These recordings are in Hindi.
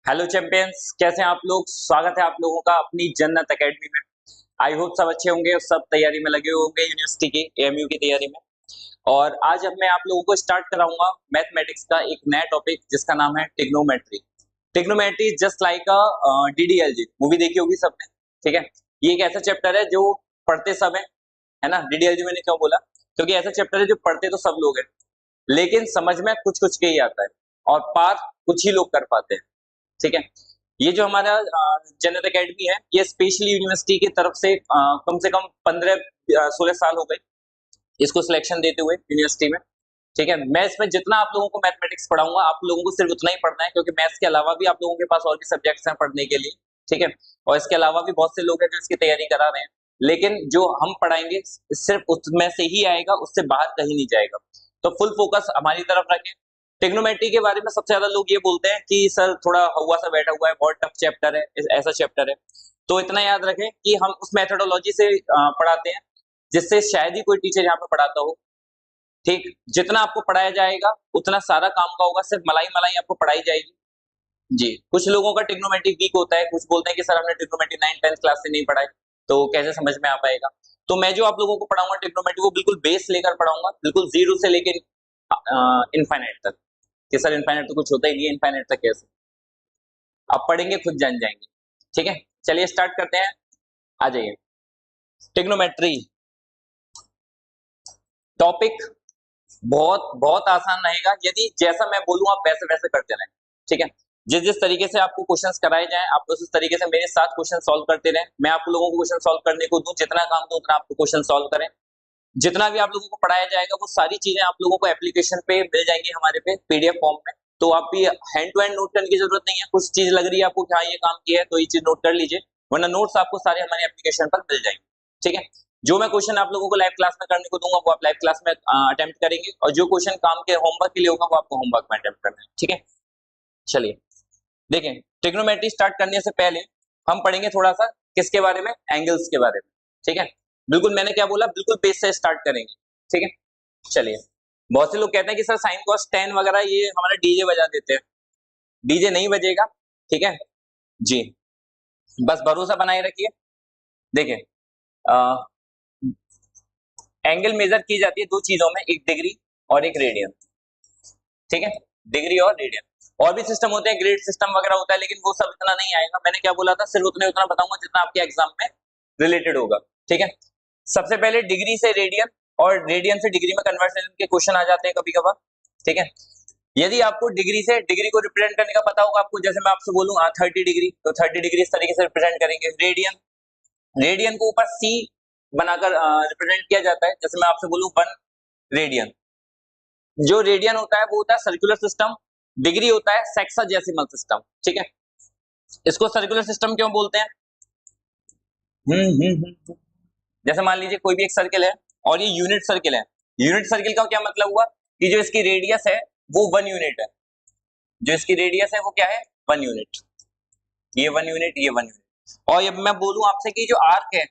हेलो चैंपियंस, कैसे हैं आप लोग। स्वागत है आप लोगों का अपनी जन्नत एकेडमी में। आई होप सब अच्छे होंगे और सब तैयारी में लगे होंगे यूनिवर्सिटी की एएमयू की तैयारी में। और आज अब मैं आप लोगों को स्टार्ट कराऊंगा मैथमेटिक्स का एक नया टॉपिक जिसका नाम है टिग्नोमेट्री। टिग्नोमेट्री जस्ट लाइक अ डीडीएलजी मूवी देखी होगी सबने। ठीक है, ये एक ऐसा चैप्टर है जो पढ़ते सब है ना। डीडीएलजी मैंने क्यों बोला, क्योंकि ऐसा चैप्टर है जो पढ़ते तो सब लोग हैं, लेकिन समझ में कुछ कुछ के ही आता है और पार कुछ ही लोग कर पाते हैं। ठीक है, ये जो हमारा जन्नत एकेडमी है, ये स्पेशली यूनिवर्सिटी की तरफ से कम से कम 15-16 साल हो गए इसको सिलेक्शन देते हुए यूनिवर्सिटी में। ठीक है, मैं इसमें जितना आप लोगों को मैथमेटिक्स पढ़ाऊंगा आप लोगों को सिर्फ उतना ही पढ़ना है, क्योंकि मैथ्स के अलावा भी आप लोगों के पास और भी सब्जेक्ट्स हैं पढ़ने के लिए। ठीक है, और इसके अलावा भी बहुत से लोग हैं जो इसकी तैयारी करा रहे हैं, लेकिन जो हम पढ़ाएंगे सिर्फ उसमें से ही आएगा, उससे बाहर कहीं नहीं जाएगा। तो फुल फोकस हमारी तरफ रखें। टिग्नोमेट्री के बारे में सबसे ज्यादा लोग ये बोलते हैं कि सर थोड़ा हवा सा बैठा हुआ है, बहुत टफ चैप्टर है, ऐसा चैप्टर है। तो इतना याद रखें कि हम उस मेथोडोलॉजी से पढ़ाते हैं जिससे शायद ही कोई टीचर यहाँ पे पढ़ाता हो। ठीक, जितना आपको पढ़ाया जाएगा उतना सारा काम का होगा, सिर्फ मलाई मलाई आपको पढ़ाई जाएगी। जी, कुछ लोगों का ट्रिग्नोमेट्री वीक होता है, कुछ बोलते हैं कि सर हमने ट्रिग्नोमेट्री 9th-10th क्लास से नहीं पढ़ाई, तो कैसे समझ में आ पाएगा। तो मैं जो आप लोगों को पढ़ाऊंगा ट्रिग्नोमेट्री, वो बिल्कुल बेस लेकर पढ़ाऊंगा, बिल्कुल जीरो से लेकर इनफाइनाइट तक। कि सर इनफाइनाइट तो कुछ होता ही नहीं है, इनफाइनाइट तक कैसे। आप पढ़ेंगे खुद जान जाएंगे। ठीक है, चलिए स्टार्ट करते हैं। आ जाइए। ट्रिग्नोमेट्री टॉपिक बहुत बहुत आसान रहेगा, यदि जैसा मैं बोलूं आप वैसे वैसे करते रहें। ठीक है, जिस जिस तरीके से आपको क्वेश्चंस कराए जाएं आप उस तरीके से मेरे साथ क्वेश्चन सॉल्व करते रहें। मैं आप लोगों को क्वेश्चन सॉल्व करने को दूं, जितना काम दूं उतना आपको क्वेश्चन सॉल्व करें। जितना भी आप लोगों को पढ़ाया जाएगा वो सारी चीजें आप लोगों को एप्लीकेशन पे मिल जाएंगी, हमारे पे पीडीएफ फॉर्म में। तो आप भी हैंड टू हैंड नोट करने की जरूरत नहीं है। कुछ चीज लग रही है आपको कि हाँ ये काम किया है तो ये चीज नोट कर लीजिए, वरना नोट्स आपको सारे हमारे एप्लीकेशन पर मिल जाएंगे। ठीक है, जो मैं क्वेश्चन आप लोगों को लाइव क्लास में करने को दूंगा वो आप लाइव क्लास में अटेम्प्ट करेंगे, और जो क्वेश्चन काम के होमवर्क के लिए होगा वो आपको होमवर्क में अटेम्प्ट करना है। ठीक है, चलिए देखें। ट्रिग्नोमेट्री स्टार्ट करने से पहले हम पढ़ेंगे थोड़ा सा किसके बारे में, एंगल्स के बारे में। ठीक है, बिल्कुल मैंने क्या बोला, बिल्कुल बेस से स्टार्ट करेंगे। ठीक है, चलिए। बहुत से लोग कहते हैं कि सर साइन कॉस टेन वगैरह ये हमारा डीजे बजा देते हैं। डीजे नहीं बजेगा। ठीक है जी, बस भरोसा बनाए रखिए। देखिए, एंगल मेजर की जाती है दो चीजों में, एक डिग्री और एक रेडियन। ठीक है, डिग्री और रेडियन। और भी सिस्टम होते हैं, ग्रेड सिस्टम वगैरह होता है, लेकिन वो सब इतना नहीं आएगा। मैंने क्या बोला था, सिर्फ उतना बताऊंगा जितना आपके एग्जाम में रिलेटेड होगा। ठीक है, सबसे पहले डिग्री से रेडियन और रेडियन से डिग्री में कन्वर्शन के क्वेश्चन आ जाते हैं कभी कभार। ठीक है, यदि आपको डिग्री से डिग्री को रिप्रेजेंट करने का पता होगा आपको, जैसे मैं आपसे बोलूँ 30 डिग्री, तो 30 डिग्री इस तरीके से रिप्रेजेंट करेंगे। रेडियन, रेडियन को ऊपर सी बनाकर रिप्रेजेंट किया जाता है। जैसे मैं आपसे बोलूँ 1 रेडियन, जो रेडियन होता है वो होता है सर्कुलर सिस्टम, डिग्री होता है सेक्साजेसिमल सिस्टम। ठीक है, इसको सर्कुलर सिस्टम क्यों बोलते हैं। जैसे मान लीजिए कोई भी एक सर्किल है और ये यूनिट सर्किल है। यूनिट सर्किल का क्या मतलब हुआ कि जो इसकी रेडियस है वो 1 यूनिट है। जो इसकी रेडियस है वो क्या है, 1 यूनिट। ये 1 यूनिट, ये 1 यूनिट। और अब मैं बोलूं आपसे कि जो आर्क है,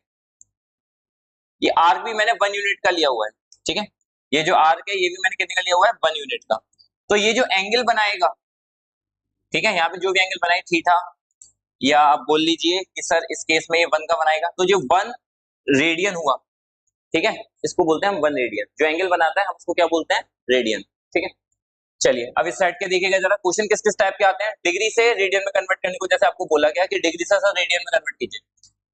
ये आर्क भी मैंने 1 यूनिट का लिया हुआ है। ठीक है, ये जो आर्क है ये भी मैंने कितने का लिया हुआ है, 1 यूनिट का। तो ये जो एंगल बनाएगा, ठीक है, यहाँ पे जो भी एंगल बनाए थीटा, या आप बोल लीजिए कि सर इस केस में ये 1 का बनाएगा, तो जो 1 रेडियन हुआ, ठीक है, इसको बोलते हैं हम 1 रेडियन। जो एंगल बनाता है हम उसको क्या बोलते हैं, रेडियन। ठीक है, चलिए अब इस साइड के देखिएगा जरा, क्वेश्चन किस किस टाइप के आते हैं। डिग्री से रेडियन में कन्वर्ट करने को जैसे आपको बोला गया कि डिग्री से सर रेडियन में कन्वर्ट कीजिए,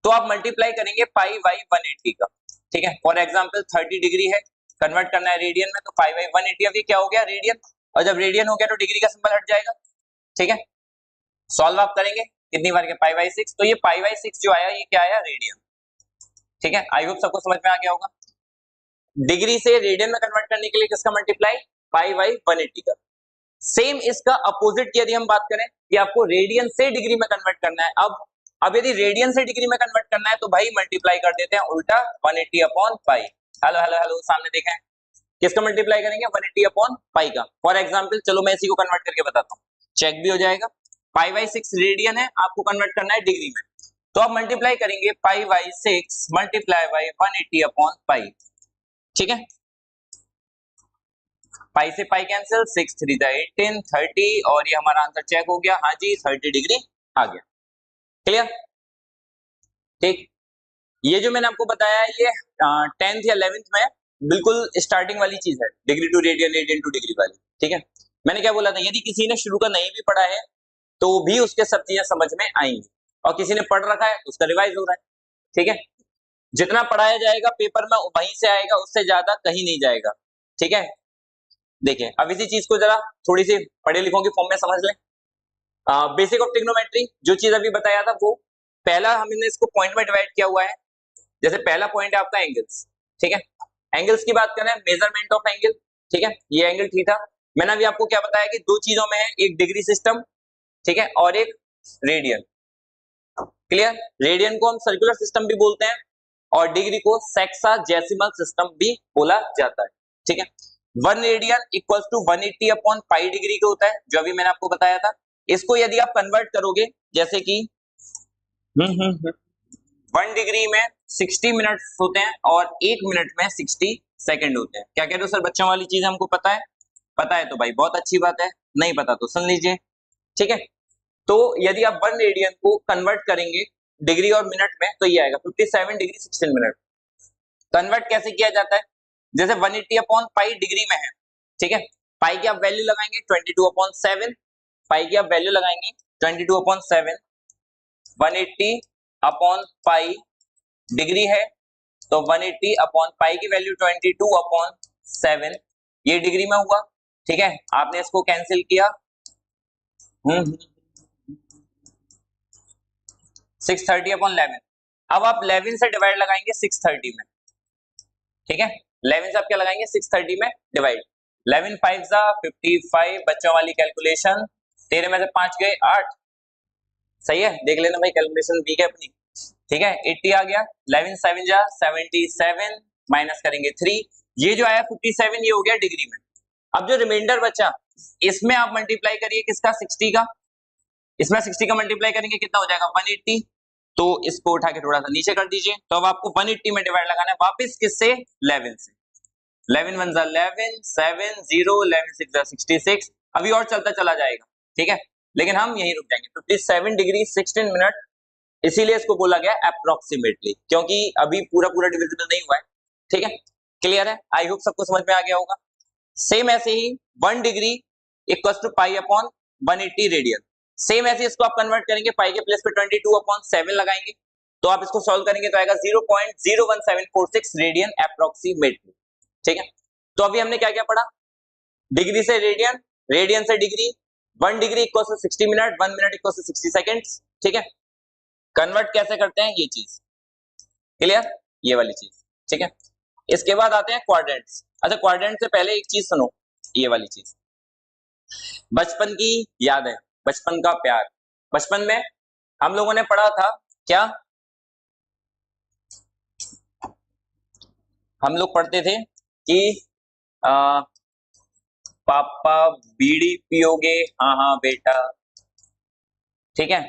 तो आप मल्टीप्लाई करेंगे पाई बाई 180 का। ठीक है, फॉर एग्जांपल 30 डिग्री है, कन्वर्ट करना है रेडियन में, तो पाई बाई 180। अब ये क्या हो गया, रेडियन। और जब रेडियन हो गया तो डिग्री का सिंबल हट जाएगा। ठीक है, सॉल्व आप करेंगे कितनी बार के, पाई बाई 6। तो ये पाई बाई 6 जो आया ये क्या आया, रेडियन। ठीक है, आई होप सबको समझ में आ गया होगा। डिग्री से रेडियन में कन्वर्ट करने के लिए किसका मल्टीप्लाई, पाई बाई 180 का। सेम इसका अपोजिट की यदि हम बात करें कि आपको रेडियन से डिग्री में कन्वर्ट करना है, अब यदि रेडियन से डिग्री में कन्वर्ट करना है तो भाई मल्टीप्लाई कर देते हैं उल्टा, 180 अपॉन पाई। हेलो हेलो हेलो, सामने देखें किसका मल्टीप्लाई करेंगे, 180 अपॉन पाई का। फॉर एग्जांपल चलो मैं इसी को कन्वर्ट करके बताता हूँ, चेक भी हो जाएगा। पाई बाई 6 रेडियन है, आपको कन्वर्ट करना है डिग्री में, तो आप मल्टीप्लाई करेंगे pi by 6 multiply by 180 upon पाई। ठीक है, पाई से पाई कैंसिल, 6 3 18 30 और ये हमारा आंसर चेक हो गया, हाँ जी 30 डिग्री आ गया। क्लियर? ठीक, ये जो मैंने आपको बताया है ये 10th या 11th में बिल्कुल स्टार्टिंग वाली चीज है, degree to radian, radian to degree वाली। ठीक है, मैंने क्या बोला था, यदि किसी ने शुरू का नहीं भी पढ़ा है तो भी उसके सब चीजें समझ में आएंगी, और किसी ने पढ़ रखा है उसका रिवाइज हो रहा है। ठीक है, जितना पढ़ाया जाएगा पेपर में वहीं से आएगा, उससे ज्यादा कहीं नहीं जाएगा। ठीक है, देखिए अब इसी चीज को जरा थोड़ी सी पढ़े लिखों की फॉर्म में समझ लें। बेसिक ऑफ ट्रिग्नोमेट्री जो चीज अभी बताया था वो पहला हमने इसको पॉइंट में डिवाइड किया हुआ है। जैसे पहला पॉइंट है आपका एंगल्स। ठीक है, एंगल्स की बात करें, मेजरमेंट ऑफ एंगल। ठीक है, ये एंगल थीटा, मैंने अभी आपको क्या बताया कि दो चीजों में है, एक डिग्री सिस्टम, ठीक है, और एक रेडियन। क्लियर? रेडियन को हम सर्कुलर सिस्टम भी बोलते हैं और डिग्री को सेक्साजेसिमल सिस्टम भी बोला जाता है। ठीक है, 1 radian equals to 180 upon pi degree का होता है, जो अभी मैंने आपको बताया था। इसको यदि आप कन्वर्ट करोगे, जैसे कि 1 डिग्री में 60 मिनट होते हैं और 1 मिनट में 60 सेकंड होते हैं। क्या कह रहे हो सर, बच्चों वाली चीज हमको पता है? पता है तो भाई बहुत अच्छी बात है, नहीं पता तो सुन लीजिए। ठीक है, तो यदि आप 1 रेडियन को कन्वर्ट करेंगे डिग्री और मिनट में तो ये आएगा 57 डिग्री 16 मिनट। कन्वर्ट कैसे किया जाता है? जैसे 180 अपॉन पाई डिग्री में है, ठीक है, पाई की आप वैल्यू लगाएंगे 22 अपॉन 7, पाई की आप वैल्यू लगाएंगे 22 अपॉन 7, 180 अपॉन पाई डिग्री है तो 180 अपॉन पाई की वैल्यू 22 अपॉन 7, ये डिग्री में हुआ। ठीक है, आपने इसको कैंसिल किया, 630 अपॉन 11। अब आप 11 से डिवाइड लगाएंगे 630 में। ठीक है, 11 से आप क्या लगाएंगे 630 में डिवाइड, 11 5 जा 55, बच्चों वाली कैलकुलेशन, 13 में से 5 गए 8, सही है, देख लेना भाई कैलकुलेशन वीक है अपनी। ठीक है, 80 आ गया, 11 7 जा 77, माइनस करेंगे 3, ये जो आया 57 ये हो गया डिग्री में। अब जो रिमाइंडर बचा इसमें आप मल्टीप्लाई करिए किसका, 60 का, इसमें 60 का मल्टीप्लाई करेंगे कितना हो जाएगा 180, तो इसको उठा के थोड़ा सा नीचे कर दीजिए, तो अब आपको 180 में डिवाइड लगाना है वापस किससे, 11 से, 11 1 11 7 0 11 6 66, अभी और चलता चला जाएगा। ठीक है, लेकिन हम यहीं रुक जाएंगे 57 डिग्री 16 मिनट, इसीलिए इसको बोला गया अप्रोक्सीमेटली, क्योंकि अभी पूरा पूरा डिविजिबल नहीं हुआ है। ठीक है, क्लियर है, आई होप सबको समझ में आ गया होगा। सेम ऐसे ही 1 degree equals to pi upon 180 radian, same ऐसे इसको आप कन्वर्ट करेंगे, पाई के प्लेस पे 22 अपॉन 7 लगाएंगे, तो आप इसको सॉल्व करेंगे तो आएगा 0.01746 रेडियन अप्रोक्सीमेटली। ठीक है, तो अभी हमने क्या क्या पढ़ा, डिग्री से रेडियन, रेडियन से degree, 1 degree equals to 60 minute, 1 minute equals to 60 seconds. ठीक है, कन्वर्ट कैसे करते हैं ये चीज, क्लियर, ये वाली चीज। ठीक है, इसके बाद आते हैं क्वाड्रेंट्स। अच्छा, क्वाड्रेंट से पहले एक चीज सुनो, ये वाली चीज, बचपन की याद है, बचपन का प्यार। बचपन में हम लोगों ने पढ़ा था क्या, हम लोग पढ़ते थे कि आ, पापा बीड़ी पियोगे, हाँ हाँ बेटा। ठीक है,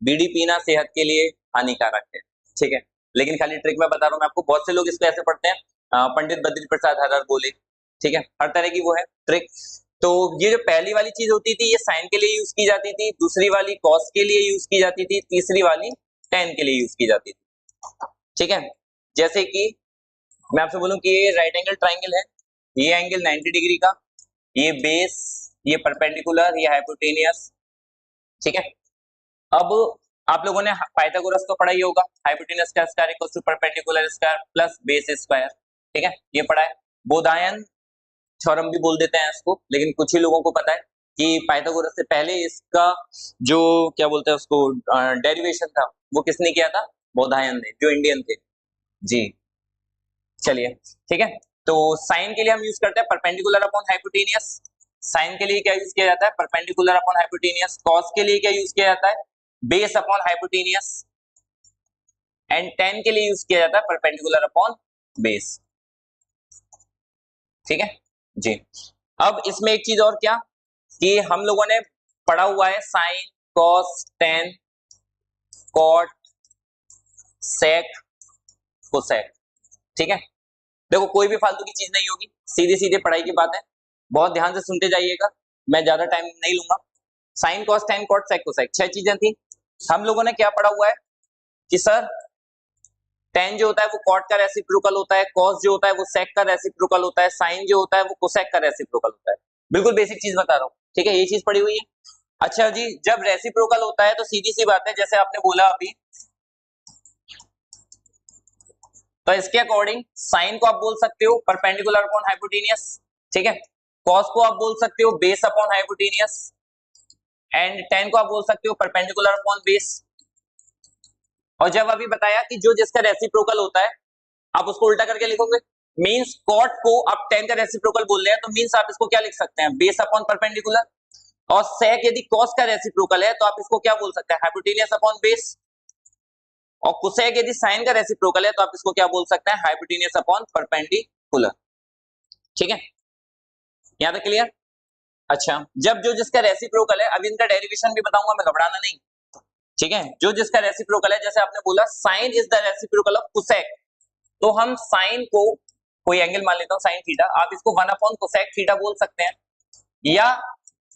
बीड़ी पीना सेहत के लिए हानिकारक है। ठीक है, लेकिन खाली ट्रिक में बता रहा हूं मैं आपको, बहुत से लोग इसको ऐसे पढ़ते हैं, पंडित बद्री प्रसाद हरर बोले। ठीक है, हर तरह की वो है ट्रिक। तो ये जो पहली वाली चीज होती थी ये साइन के लिए यूज की जाती थी, दूसरी वाली कॉस के लिए यूज की जाती थी, तीसरी वाली टेन के लिए यूज की जाती थी। ठीक है, जैसे कि मैं आपसे बोलूं कि ये राइट एंगल ट्राइंगल है, ये एंगल 90 डिग्री का, ये बेस, ये परपेंडिकुलर, ये हाइपोटेनियस। ठीक है, अब आप लोगों ने पाइथागोरस तो पढ़ा ही होगा, हाइपोटेनस का square equals to perpendicular square plus base square. ठीक है, ये पढ़ा है, बोधायन थ्योरम भी बोल देते हैं इसको, लेकिन कुछ ही लोगों को पता है कि पाइथागोरस से पहले इसका जो क्या बोलते हैं उसको डेरिवेशन था वो किसने किया था, बोधायन ने, जो इंडियन थे जी। चलिए ठीक है, तो साइन के लिए हम यूज करते हैं परपेंडिकुलर अपॉन हाइपोटेनियस, साइन के लिए क्या यूज किया जाता है, परपेंडिकुलर अपॉन हाइपोटेनियस, कॉस के लिए क्या यूज किया जाता है, base upon hypotenuse, and ten के लिए यूज किया जाता है परपेंडिकुलर अपॉन बेस। ठीक है जी, अब इसमें एक चीज और क्या कि हम लोगों ने पढ़ा हुआ है sign, cos, tan, cot, sec, cosec. ठीक है, देखो कोई भी फालतू की चीज नहीं होगी, सीधे सीधे पढ़ाई की बात है। बहुत ध्यान से सुनते जाइएगा, मैं ज्यादा टाइम नहीं लूंगा। Sine cos tan cot sec cosec, 6 चीजें थी। हम लोगों ने क्या पढ़ा हुआ है कि सर टेन जो होता है वो कॉट का रेसिप्रोकल होता है, कॉस जो होता है वो सेक का रेसिप्रोकल होता है, साइन जो होता है वो कोसेक का रेसिप्रोकल होता है। बिल्कुल बेसिक चीज बता रहा हूँ, ठीक है, ये चीज पढ़ी हुई है। अच्छा जी, जब रेसिप्रोकल होता है तो सीधी सी बात है, जैसे आपने बोला अभी, तो इसके अकॉर्डिंग साइन को आप बोल सकते हो परपेंडिकुलर अपॉन हाइपोटेनियस, ठीक है, कॉस को आप बोल सकते हो base upon hypotenuse, and ten को आप बोल सकते हो परपेंडिकुलर अपॉन बेस। और जब अभी बताया कि जो जिसका रेसिप्रोकल होता है आप उसको उल्टा करके लिखोगे, मींस कॉट को आप टेन का रेसिप्रोकल बोल रहे हैं तो मींस आप इसको क्या लिख सकते हैं, बेस अपॉन परपेंडिकुलर। और सेक यदि कॉस का रेसिप्रोकल है तो आप इसको क्या बोल सकते हैं, हाइपोटेनियस अपॉन बेस। और कोसेक यदि साइन का रेसिप्रोकल है तो आप इसको क्या बोल सकते हैं, हाइपोटेनियस अपॉन परपेंडिकुलर, ठीक है, यहां तक क्लियर। अच्छा, जब जो जिसका रेसिप्रोकल है, अभी इनका डेरिवेशन भी बताऊंगा मैं, घबराना नहीं, ठीक है। जो जिसका रेसिप्रोकल है, जैसे आपने बोला sine is the reciprocal of cosec, तो हम साइन को कोई एंगल मान लेता हूं साइन थीटा, आप इसको 1 अपॉन कोसेक थीटा बोल सकते हैं, या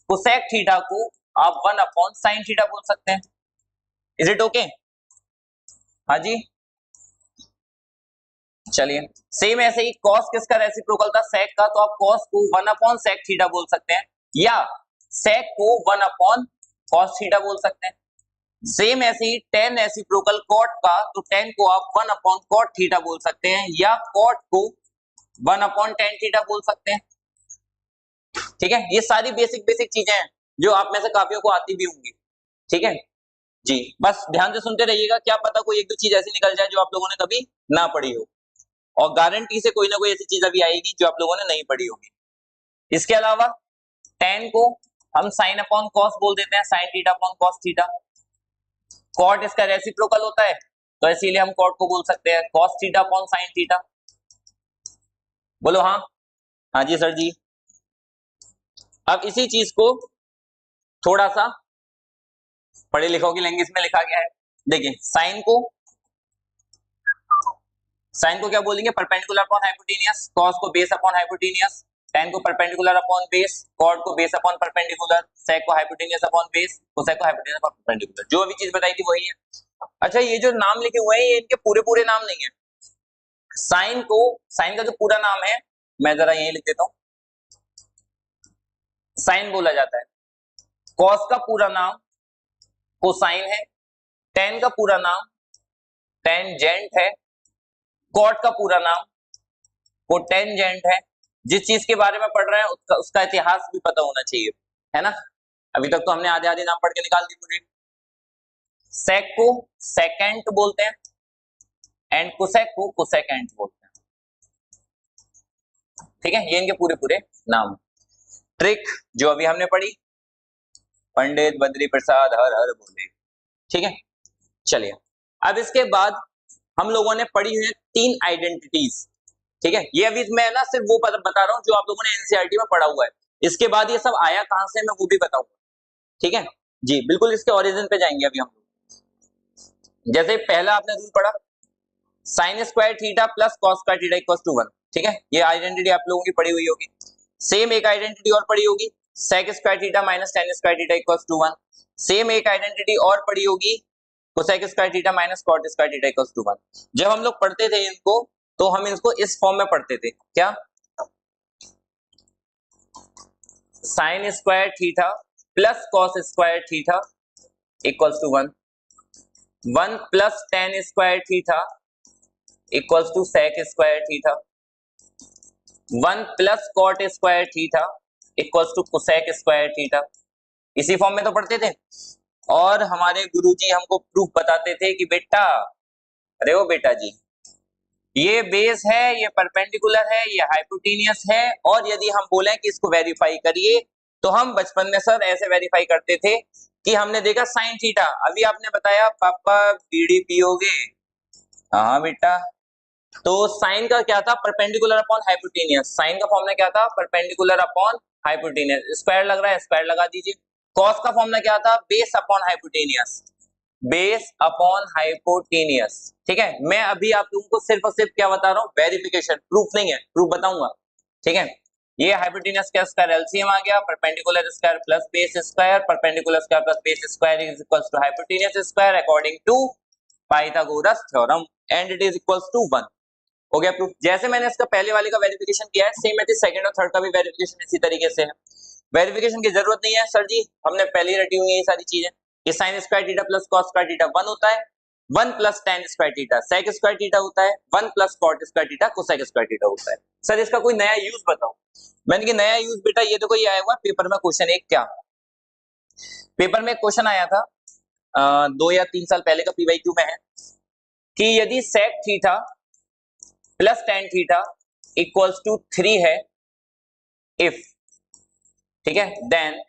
कोसेक थीटा को आप 1 अपॉन साइन थीटा बोल सकते हैं। Is it okay? हाँ जी, चलिए। सेम ऐसे ही कॉस किसका रेसिप्रोकल था, सेक का, तो आप कॉस को 1 अपॉन सेक थीटा बोल सकते हैं, या सेक को 1 अपॉन कॉस थीटा बोल सकते हैं। सेम ऐसे ही टेन रेसिप्रोकल कॉट का, तो टेन को आप 1 अपॉन कॉट थीटा बोल सकते हैं, या कॉट को 1 अपॉन टेन थीटा बोल सकते हैं, ठीक है। ये सारी बेसिक बेसिक चीजें हैं जो आप में से काफियों को आती भी होंगी, ठीक है जी। बस ध्यान से सुनते रहिएगा, क्या पता कोई एक दो चीज ऐसी निकल जाए जो आप लोगों ने कभी ना पढ़ी हो, और गारंटी से कोई ना कोई ऐसी चीज अभी आएगी जो आप लोगों ने नहीं पढ़ी होगी। इसके अलावा टेन को हम साइन अपॉन कॉस बोल देते हैं, sine theta upon cos theta. Cot इसका रेसिप्रोकल होता है तो इसीलिए हम कॉट को बोल सकते हैं cos theta upon sine theta. बोलो हाँ, हाँ जी सर जी। अब इसी चीज को थोड़ा सा पढ़े लिखों की लैंग्वेज में लिखा गया है। देखिए, साइन को क्या बोलेंगे, परपेंडिकुलर अपॉन हाइपोटेनियस, कॉस को बेस अपॉन हाइपोटेनियस, टेन को परपेंडिकुलर अपॉन बेस, कॉट को बेस अपॉन परपेंडिकुलर, सेक को हाइपोटेनियस अपॉन बेस, कोसेक को हाइपोटेनियस अपॉन परपेंडिकुलर। जो अभी चीज बताई थी वही है। अच्छा, ये जो नाम लिखे हुए हैं ये इनके पूरे पूरे नाम नहीं है। साइन का जो पूरा नाम है, मैं जरा यही लिख देता हूं, साइन बोला जाता है। कॉस का पूरा नाम कोसाइन है, टेन का पूरा नाम टेंजेंट है, कॉट का पूरा नाम कोटेंजेंट है। जिस चीज के बारे में पढ़ रहे हैं उसका इतिहास भी पता होना चाहिए, है ना। अभी तक तो हमने आधे आधे नाम पढ़ के निकाल दी पूरी। सेक को सेकेंट बोलते हैं, एंड कोसेक को कोसेकेंट बोलते हैं, ठीक है। ये इनके पूरे पूरे नाम। ट्रिक जो अभी हमने पढ़ी, पंडित बद्री प्रसाद हर हर बोले, ठीक है। चलिए, अब इसके बाद हम लोगों ने पढ़ी हुई 3 आइडेंटिटीज, ठीक है। ये अभी मैं ना सिर्फ वो बता रहा हूं जो आप लोगों ने एनसीईआरटी में पढ़ा हुआ है। इसके बाद ये सब आया कहां से मैं वो भी बताऊंगा, ठीक है जी। बिल्कुल इसके ओरिजिन पे जाएंगे अभी हम लोग। जैसे पहला आपने रूल पढ़ा, sine square theta plus cos square theta equals to 1, ठीक है। ये आइडेंटिटी आप लोगों की पढ़ी हुई होगी। सेम एक आइडेंटिटी और पढ़ी होगी, sec square theta minus tan square theta equals to 1। सेम एक आइडेंटिटी और पढ़ी होगी, cosec square theta minus cot square theta equals to 1। जब हम लोग पढ़ते थे इनको तो हम इसको इस फॉर्म में पढ़ते थे, क्या, sine square theta plus cos square theta equals to 1, 1 plus tan square theta equals to sec square theta, 1 plus cot square theta equals to cosec square theta. इसी फॉर्म में तो पढ़ते थे। और हमारे गुरुजी हमको प्रूफ बताते थे कि बेटा, अरे ओ बेटा जी, ये बेस है, ये परपेंडिकुलर है, ये हाइपोटेनियस है, और यदि हम बोले कि इसको वेरीफाई करिए तो हम बचपन में सर ऐसे वेरीफाई करते थे कि हमने देखा साइन थीटा, अभी आपने बताया पापा बीड़ी पियोगे, हाँ बेटा, तो साइन का क्या था, परपेंडिकुलर अपॉन हाइपोटेनियस, साइन का फॉर्मूला क्या था, परपेंडिकुलर अपॉन हाइपोटेनियस, स्क्वायर लग रहा है स्क्वायर लगा दीजिए। कॉस का फॉर्मूला क्या था, base upon hypotenuse, base upon hypotenuse, ठीक है। मैं अभी आप लोगों को सिर्फ और सिर्फ क्या बता रहा हूं, वेरिफिकेशन, प्रूफ नहीं है, प्रूफ बताऊंगा, ठीक है। ये हाइपोटेन्यूस का स्क्वायर एलसीएम आ गया, perpendicular square plus base square, perpendicular square plus base square is equals to hypotenuse square according to Pythagoras theorem and it is equals to 1। हो गया प्रूफ। जैसे मैंने इसका पहले वाले का वेरिफिकेशन किया है, सेम ऐसे सेकंड और थर्ड का भी वेरिफिकेशन इसी तरीके से है। वेरिफिकेशन की जरूरत नहीं है सर जी, हमने पहले ही रटी हुई है ये सारी चीजें। ये sine square theta plus cos square theta 1 होता है, 1 plus tan square theta sec square theta होता है, 1 plus cot square theta cosec square theta होता है। सर इसका कोई नया यूज बताओ। मैंने कहा नया यूज बेटा ये देखो, ये आया हुआ पेपर में क्वेश्चन एक, क्या पेपर में क्वेश्चन आया था 2 या 3 साल पहले का, पीवाईक्यू में है कि यदि sec theta plus tan theta equals to 3 है इफ, ठीक है, then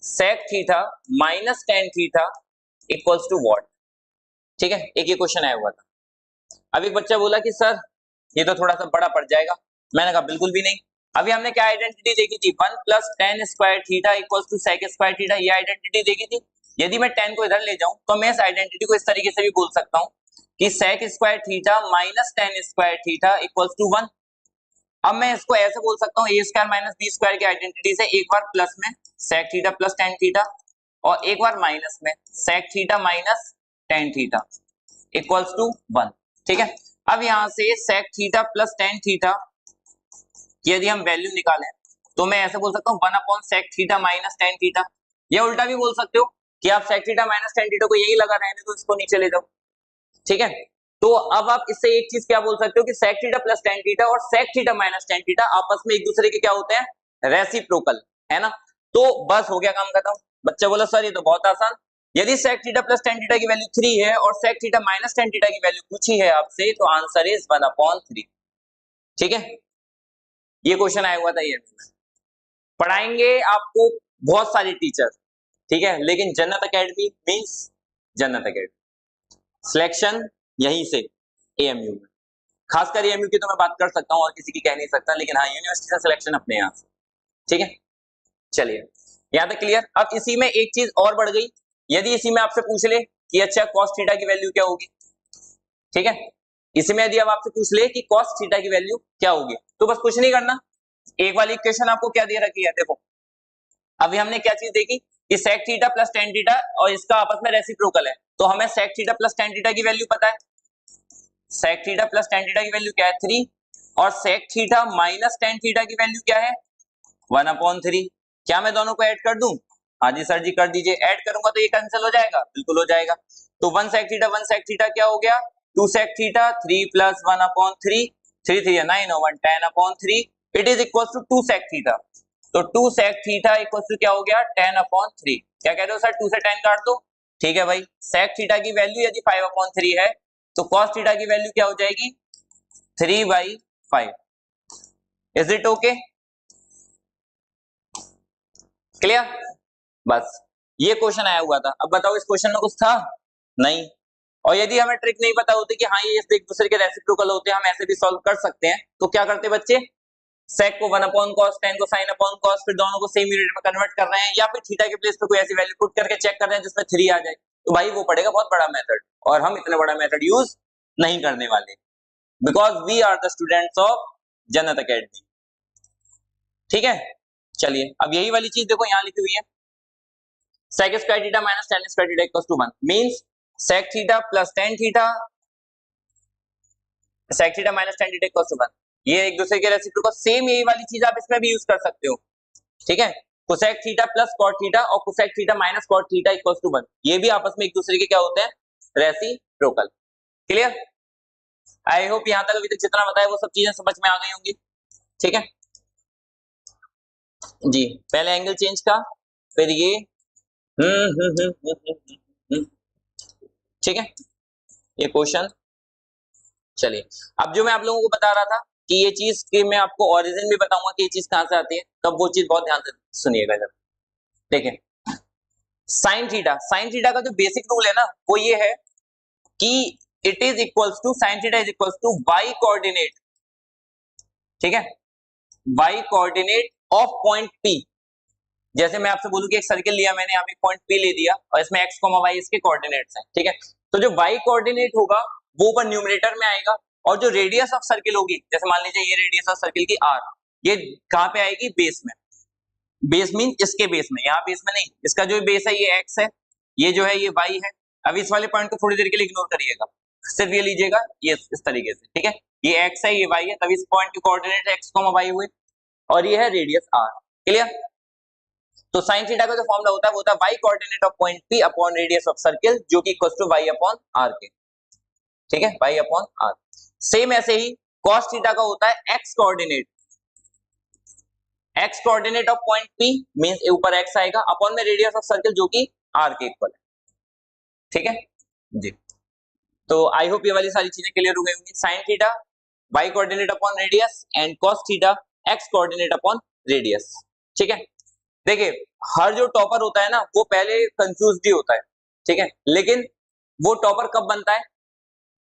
sec theta minus tan theta equals to what. ठीक है, एक ही क्वेश्चन आया हुआ था। अब एक बच्चा बोला कि सर ये तो थोड़ा सा बड़ा पड़ जाएगा। मैंने कहा बिल्कुल भी नहीं। अभी हमने क्या आइडेंटिटी देखी थी, 1 plus tan square theta equals to sec square theta, ये आइडेंटिटी देखी थी। यदि मैं tan को इधर ले जाऊं तो मैं इस आइडेंटिटी को इस तरीके से भी बोल सकता हूं कि sec square theta minus tan square theta equals to 1। अब मैं इसको ऐसे बोल सकता हूँ A square minus B square की आइडेंटिटी से, एक बार प्लस में sec theta plus tan theta और एक बार माइनस में sec theta minus tan theta equals to 1। ठीक है, अब यहां से sec theta plus tan theta की यदि हम वैल्यू निकालें तो मैं ऐसे बोल सकता हूँ 1 upon sec theta minus tan theta, या उल्टा भी बोल सकते हो कि आप sec theta minus tan theta को यही लगा रहने दो, इसको नीचे ले जाओ। ठीक है, तो अब आप इससे एक चीज क्या बोल सकते हो कि sec theta plus tan theta और sec theta minus tan theta आपस में एक दूसरे के क्या होते हैं, रेसिप्रोकल, है ना। तो बस हो गया काम खत्म। बच्चा बोला सर ये तो बहुत आसान, यदि sec theta plus tan theta की वैल्यू 3 है और sec theta minus tan theta की वैल्यू पूछी है आपसे, तो आंसर इज 1 अपॉन 3। ठीक है, ये क्वेश्चन आया हुआ था, ये पढ़ाएंगे आपको बहुत सारे टीचर, ठीक है, लेकिन जन्नत एकेडमी मींस जन्नत एकेडमी, सिलेक्शन यहीं से एएमयू में, खासकर एएमयू की तो मैं बात कर सकता हूं और किसी की कह नहीं सकता, लेकिन हाँ यूनिवर्सिटी से सिलेक्शन अपने यहाँ से। ठीक है, चलिए यहां तक क्लियर। अब इसी में एक चीज और बढ़ गई, यदि इसी में आपसे पूछ ले कि अच्छा कॉस थीटा की वैल्यू क्या होगी, ठीक है, इसी में यदि अब आपसे पूछ ले कि कॉस थीटा की वैल्यू क्या होगी, तो बस कुछ नहीं करना, एक वाली इक्वेशन आपको क्या दे रखी है, देखो अभी हमने क्या चीज देखी कि sec theta plus tan theta और इसका आपस में रेसिप्रोकल है, तो हमें sec theta plus tan theta की वैल्यू पता है, sec theta plus tan theta की वैल्यू क्या है 3, और sec theta minus tan theta की वैल्यू क्या है 1 अपॉन 3। क्या मैं दोनों को ऐड कर दूं? हाँ जी सर जी कर दीजिए, ऐड करूंगा तो ये कैंसिल हो जाएगा, बिल्कुल हो जाएगा। तो 1 सेक थीटा क्या हो गया 2 सेक थीटा, 3 प्लस 1 अपॉन 3, 3 3 9 और 1 10 upon 3, it is equal to 2 sec theta. तो 2 सेक थीटा इक्वल टू क्या हो गया 10 अपॉन 3। क्या कह रहे हो सर 2 से 10 काट दो, ठीक है भाई। सेक थीटा की वैल्यू यदि 5 अपॉन 3 है तो कॉस थीटा की वैल्यू क्या हो जाएगी 3/5। Is it okay, clear? बस ये क्वेश्चन आया हुआ था। अब बताओ इस क्वेश्चन में कुछ था नहीं, और यदि हमें ट्रिक नहीं पता होती कि हाँ ये एक दूसरे के रेसिप्रोकल होते हैं, हम ऐसे भी सॉल्व कर सकते हैं, तो क्या करते बच्चे, सेक को 1 अपॉन कॉस, tan को sin अपॉन कॉस, फिर दोनों को सेम यूनिट में कन्वर्ट कर रहे हैं, या फिर थीटा के प्लेस पे कोई ऐसी वैल्यू पुट करके चेक कर रहे हैं जिसमें 3 आ जाए, तो भाई वो पड़ेगा बहुत बड़ा मेथड, और हम इतना बड़ा मेथड यूज नहीं करने वाले, because we are the students of Jannat academy. ठीक है, चलिए अब यही वाली चीज देखो यहाँ लिखी हुई है, sec square theta minus tan square theta equals to 1 means sec theta plus tan theta, sec theta minus tan theta equals to 1, ये एक दूसरे के रेसिप्रोकल, सेम यही वाली चीज आप इसमें भी यूज कर सकते हो। ठीक है, cosec theta plus cot theta और cosec theta minus cot theta equals to 1, ये भी आपस में एक दूसरे के क्या होते हैं, रेसिप्रोकल। क्लियर? आई होप यहां तक अभी तक जितना बताया वो सब चीजें समझ में आ गई होंगी। ठीक है जी, पहले एंगल चेंज का, फिर ये ठीक है, ये क्वेश्चन। चलिए अब जो मैं आप लोगों को बता रहा था कि ये चीज की मैं आपको ओरिजिन भी बताऊंगा कि ये चीज कहां से आती है, तब वो चीज बहुत ध्यान से सुनिएगा जरा। देखिए साइन थीटा का जो बेसिक रूल है ना वो ये है कि it is equals to sine theta is equals to Y coordinate, ठीक है, Y coordinate of point P. जैसे मैं आपसे बोलूं कि एक सर्किल लिया मैंने, यहाँ पे पॉइंट पी ले दिया और इसमें x, y इसके कोऑर्डिनेट्स हैं, ठीक है, तो जो y कोऑर्डिनेट होगा वो ऊपर न्यूमरेटर में आएगा, और जो रेडियस ऑफ सर्किल होगी, जैसे मान लीजिए ये रेडियस ऑफ सर्किल की r, ये कहाँ पे आएगी, बेस में। बेस मीन इसके बेस में, यहाँ बेस में नहीं, इसका जो बेस है ये x है, ये जो है ये y है। अब इस वाले पॉइंट को थोड़ी देर के लिए इग्नोर करिएगा, सिर्फ ये लीजिएगा, ये इस तरीके से, ठीक है। ये x है, ये y है, तब इस पॉइंट के कोऑर्डिनेट x, y हुए, और ये है रेडियस r। क्लियर? तो साइन थीटा का जो फॉर्मूला होता है वो होता है y coordinate of point P upon radius of circle, जो कि equals to y upon r के, ठीक है, y अपॉन r। सेम ऐसे ही cos थीटा का होता है x coordinate of point P, means ऊपर x आएगा, अपॉन में रेडियस ऑफ सर्किल जो कि r के इक्वल है, ठीक है जी। तो आई होप ये वाली सारी चीजें क्लियर हो गई होंगी। Sine theta y coordinate upon radius and cos theta x coordinate upon radius, ठीक है। देखिए हर जो टॉपर होता है ना वो पहले कंफ्यूज भी होता है, ठीक है, लेकिन वो टॉपर कब बनता है,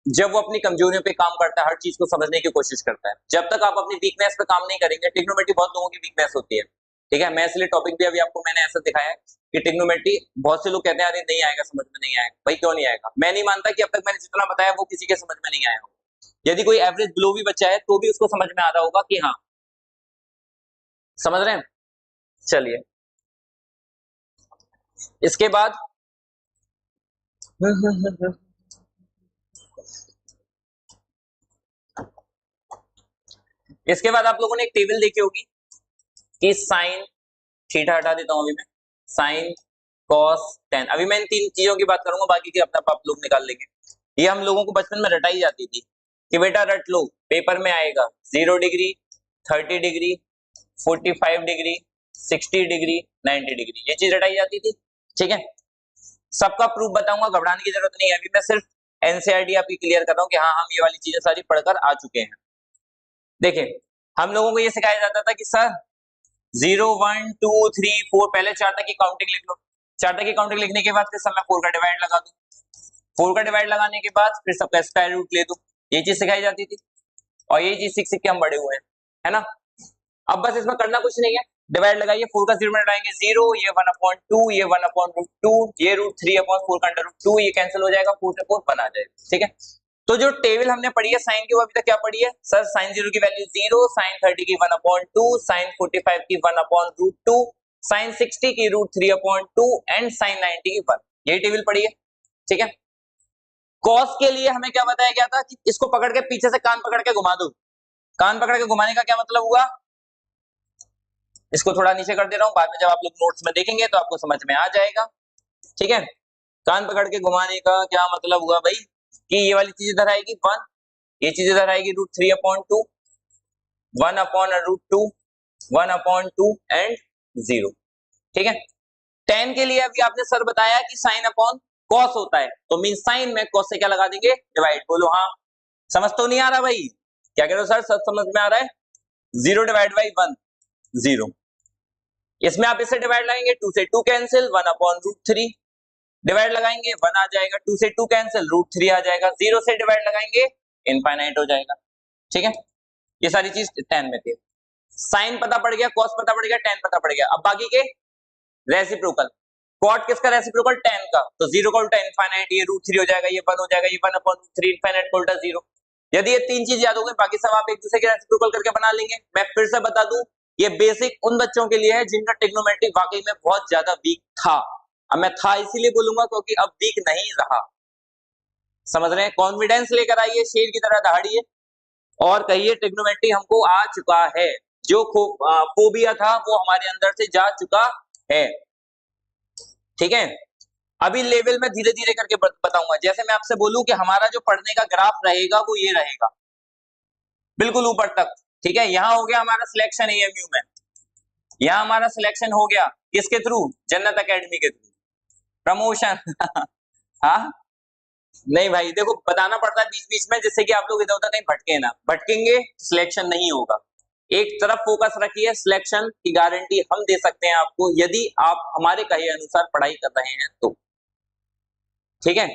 जब वो अपनी कमजोरियों पे काम करता है, हर चीज को समझने की कोशिश करता है। जब तक आप अपनी वीकनेस पे काम नहीं करेंगे, ट्रिग्नोमेट्री बहुत लोगों की वीकनेस होती है, ठीक है। मैं इसलिए टॉपिक भी अभी आपको मैंने ऐसा दिखाया है कि ट्रिग्नोमेट्री बहुत से लोग कहते हैं अरे नहीं आएगा, समझ में नहीं आएगा। भाई क्यों नहीं आएगा? मैं नहीं मानता कि अब तक मैंने जितना बताया वो किसी के समझ में नहीं आया होगा। यदि कोई एवरेज बिलो भी बच्चा है तो भी उसको समझ में आ रहा होगा कि हाँ, समझ रहे हैं। चलिए इसके बाद इसके बाद आप लोगों ने एक टेबल देखी होगी कि साइन थीटा हटा देता हूं अभी मैं, साइन कॉस टेन। अभी मैं इन तीन चीजों की बात करूंगा, बाकी की अपना आप लोग निकाल लेंगे। ये हम लोगों को बचपन में रटाई जाती थी कि बेटा रट लो, पेपर में आएगा 0 degree, 30 degree, 45 degree, 60 degree, 90 degree, ये चीज रटाई जाती थी, ठीक है। सबका प्रूफ बताऊंगा, घबराने की जरूरत नहीं है। अभी मैं सिर्फ एनसीईआरटी आपकी क्लियर कर रहा हूँ कि हाँ हम ये वाली चीजें सारी पढ़कर आ चुके हैं। देखिए हम लोगों को ये सिखाया जाता था कि सर 0 1 2 3 4 पहले 4 तक की काउंटिंग लिख लो, 4 तक की काउंटिंग लिखने के बाद फिर सब में 4 का डिवाइड लगा दूं, 4 का डिवाइड लगाने के बाद फिर सबका स्क्वायर रूट ले दूं, ये चीज सिखाई जाती थी। और ये चीज सीख सीख के हम बड़े हुए हैं, है ना। अब बस इसमें करना कुछ नहीं है, डिवाइड लगाइए, 4 का 0 में लगाएंगे 0, ये 1/2, ये 1/√2, ये √3/4 का √2, ये कैंसिल हो जाएगा, 4 से 4 1 आ जाएगा, ठीक है। तो जो टेबल हमने पढ़ी है साइन की, वो अभी तक क्या पढ़ी है सर, साइन 0 की वैल्यू 0, साइन 30 की 1/2, साइन 45 की 1/√2, साइन 60 की √3/2 एंड साइन 90 की 1, यही टेबल पढ़ी है, ठीक है। कॉस के लिए हमें क्या बताया गया था कि इसको पकड़ के पीछे से कान पकड़ के घुमा दो। कान पकड़ के घुमाने का क्या मतलब हुआ, इसको थोड़ा नीचे कर दे रहा हूं, बाद में जब आप लोग नोट्स में देखेंगे तो आपको समझ में आ जाएगा, ठीक है। कान पकड़ के घुमाने का क्या मतलब हुआ भाई, कि ये वाली चीज इधर आएगी 1, ये चीज इधर आएगी √3/2, 1/√2, 1/2 एंड 0, ठीक है। tan के लिए अभी आपने सर बताया कि साइन अपॉन कॉस होता है, तो मीन साइन में कॉस से क्या लगा देंगे, डिवाइड। बोलो हाँ, समझ तो नहीं आ रहा भाई, क्या कह रहे हो सर, सब समझ में आ रहा है। 0 डिवाइड बाई 1 0, इसमें आप इससे डिवाइड लगाएंगे, 2 से 2 कैंसिल, 1/√3 डिवाइड लगाएंगे, 1 आ जाएगा, 2 से 2 कैंसिल, √3 आ जाएगा, 0 से डिवाइड लगाएंगे, इनफाइनाइट हो जाएगा, ठीक है। ये सारी चीज tan में थी। साइन पता पड़ गया, कॉस पता पड़ गया, tan पता पड़ गया। अब बाकी के रेसिप्रोकल, कॉट किसका रेसिप्रोकल, tan का, तो 0 का उल्टा इनफाइनाइट, ये √3 हो जाएगा, ये 1 हो जाएगा, ये 1/√3, इनफाइनाइट का उल्टा 0। यदि ये तीन चीज याद हो गई, बाकी सब आप एक दूसरे के रेसिप्रोकल करके बना लेंगे। मैं फिर से बता दूं, ये बेसिक उन बच्चों के लिए है जिनका ट्रिग्नोमेट्री वाकई में बहुत ज्यादा वीक था। अब मैं था इसीलिए बोलूंगा क्योंकि अब वीक नहीं रहा, समझ रहे हैं। कॉन्फिडेंस लेकर आइए, शेर की तरह दहाड़िए और कहिए ट्रिग्नोमेट्री हमको आ चुका है, जो फोबिया था वो हमारे अंदर से जा चुका है, ठीक है। अभी लेवल में धीरे धीरे करके बताऊंगा। जैसे मैं आपसे बोलूं कि हमारा जो पढ़ने का ग्राफ रहेगा वो ये रहेगा, बिल्कुल ऊपर तक, ठीक है। यहां हो गया हमारा सिलेक्शन एएमयू में, यहां हमारा सिलेक्शन हो गया किसके थ्रू, जन्नत एकेडमी के थ्रू, प्रमोशन हाँ नहीं भाई, देखो बताना पड़ता है बीच बीच में, जिससे कि आप लोग इधर उधर कहीं भटके ना, भटकेंगे सिलेक्शन नहीं होगा। एक तरफ फोकस रखिए, सिलेक्शन की गारंटी हम दे सकते हैं आपको यदि आप हमारे कहे अनुसार पढ़ाई कर रहे हैं तो, ठीक है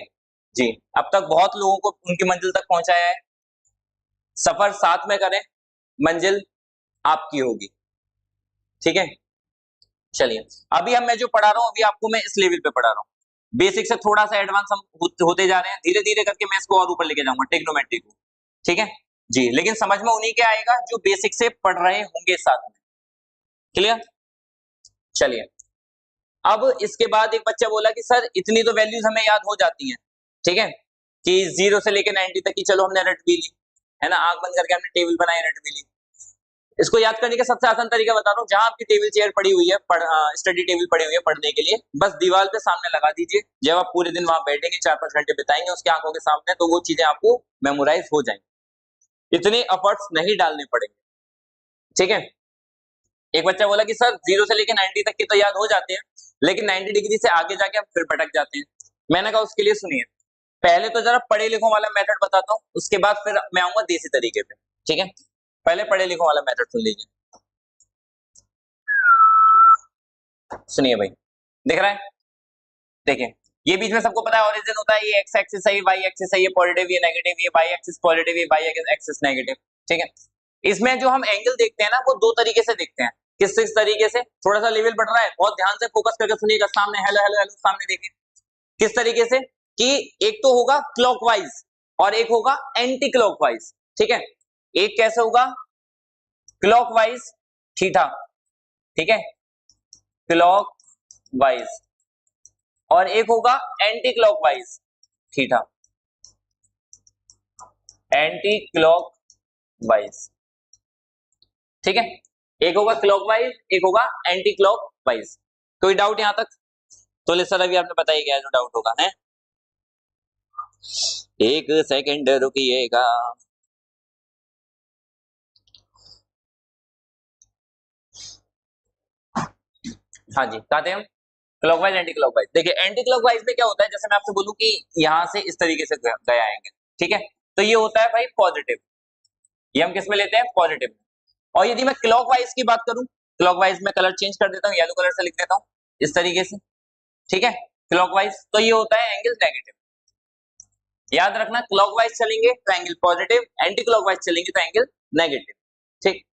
जी। अब तक बहुत लोगों को उनकी मंजिल तक पहुंचाया है, सफर साथ में करें, मंजिल आपकी होगी, ठीक है। चलिए अभी हम मैं जो पढ़ा रहा हूं अभी आपको मैं इस लेवल पे पढ़ा रहा हूं, बेसिक से थोड़ा सा एडवांस हम होते जा रहे हैं, धीरे धीरे करके मैं इसको और ऊपर लेके जाऊंगा ट्रिग्नोमेट्री को, ठीक है। जी, लेकिन समझ में उन्हीं के आएगा जो बेसिक से पढ़ रहे होंगे साथ में। क्लियर? चलिए, अब इसके बाद एक बच्चा बोला कि सर इतनी तो वैल्यूज हमें याद हो जाती हैं, ठीक है, कि 0 से लेके 90 तक की चलो हमने रट भी ली, है ना, आंख बंद करके हमने टेबल बनाई, रट भी ली। इसको याद करने का सबसे आसान तरीका बता रहा हूँ, जहां आपकी टेबल चेयर पड़ी हुई है, स्टडी टेबल पड़ी हुई है पढ़ने के लिए, बस दीवार पे सामने लगा दीजिए। जब आप पूरे दिन वहां बैठेंगे, 4-5 घंटे बिताएंगे उसकी आंखों के सामने, तो वो चीजें आपको मेमोराइज हो जाएंगी, इतने एफर्ट्स नहीं डालने पड़ेंगे। ठीक है, एक बच्चा बोला कि सर 0 से लेकर 90 तक के तो याद हो जाते हैं, लेकिन 90 डिग्री से आगे जाके हम फिर भटक जाते हैं। मैंने कहा उसके लिए सुनिए, पहले तो जरा पढ़े लिखों वाला मेथड बताता हूँ, उसके बाद फिर मैं आऊंगा देसी तरीके पे। ठीक है, पहले पढ़े लिखों वाला मेथड सुन लीजिए। सुनिए भाई, दिख रहा है? देखिए, ये बीच में सबको पता है ओरिजिन होता है, ये एक्स एक्सिस है, वाई एक्सिस है, ये पॉजिटिव, ये नेगेटिव, ये वाई एक्सिस पॉजिटिव, ये वाई एक्सिस नेगेटिव। ठीक है, इसमें जो हम एंगल देखते हैं ना, वो दो तरीके से देखते हैं। किस किस तरीके से? थोड़ा सा लेवल बढ़ रहा है, बहुत ध्यान से फोकस करके सुनिएगा, सामने हेलो हेलो हेलो सामने देखिए। किस तरीके से? कि एक तो होगा क्लॉकवाइज और एक होगा एंटी क्लॉकवाइज। ठीक है, एक कैसे होगा? क्लॉकवाइज थीटा, ठीक है, क्लॉकवाइज, और एक होगा anti clockwise theta, anti clockwise. ठीक है, एक होगा क्लॉकवाइज, एक होगा एंटी क्लॉकवाइज। कोई डाउट यहां तक? तो ले सर अभी आपने बताया क्या जो डाउट होगा है? एक सेकंड रुकिएगा। हाँ जी, कहते हैं हम क्लॉकवाइज एंटी क्लॉकवाइज। देखिए एंटी क्लॉकवाइज में क्या होता है, जैसे मैं आपसे बोलूं कि यहां से इस तरीके से गए आएंगे, ठीक है, तो ये होता है भाई पॉजिटिव, ये हम किस में लेते हैं? पॉजिटिव में। और यदि मैं क्लॉकवाइज की बात करूं, क्लॉकवाइज में कलर चेंज कर देता हूं, येलो कलर से लिख देता हूं इस तरीके से, ठीक है, क्लॉकवाइज, तो ये होता है एंगल नेगेटिव। याद रखना, क्लॉकवाइज चलेंगे तो एंगल पॉजिटिव, एंटी क्लॉकवाइज चलेंगे तो एंगल नेगेटिव। ठीक,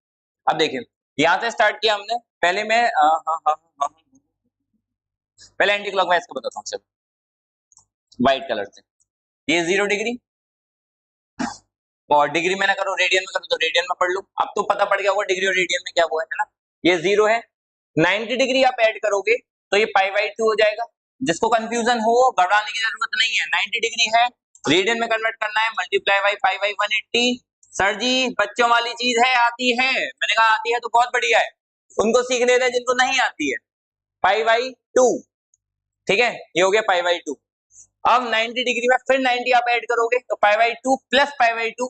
अब देखिए यहां से स्टार्ट किया हमने, पहले मैं पहले एंटी क्लॉकवाइज को बताता हूं, चलो व्हाइट कलर से, ये 0 डिग्री, और डिग्री में ना करो रेडियन में करो तो रेडियन में पढ़ लो, अब तो पता पड़ गया होगा डिग्री और रेडियन में क्या हुआ है ना। ये 0 है, 90 डिग्री आप ऐड करोगे तो ये π/2 हो जाएगा। जिसको कंफ्यूजन हो घबराने की जरूरत नहीं है, 90 डिग्री है, रेडियन में कन्वर्ट करना है, मल्टीप्लाई बाई π/180। सर जी बच्चों वाली चीज है, आती है, मैंने कहा आती है तो बहुत बढ़िया है, उनको सीखने दें जिनको नहीं आती है। π/2, ठीक है, ये हो गया π/2। अब 90 डिग्री में फिर 90 आप ऐड करोगे तो π/2 प्लस π/2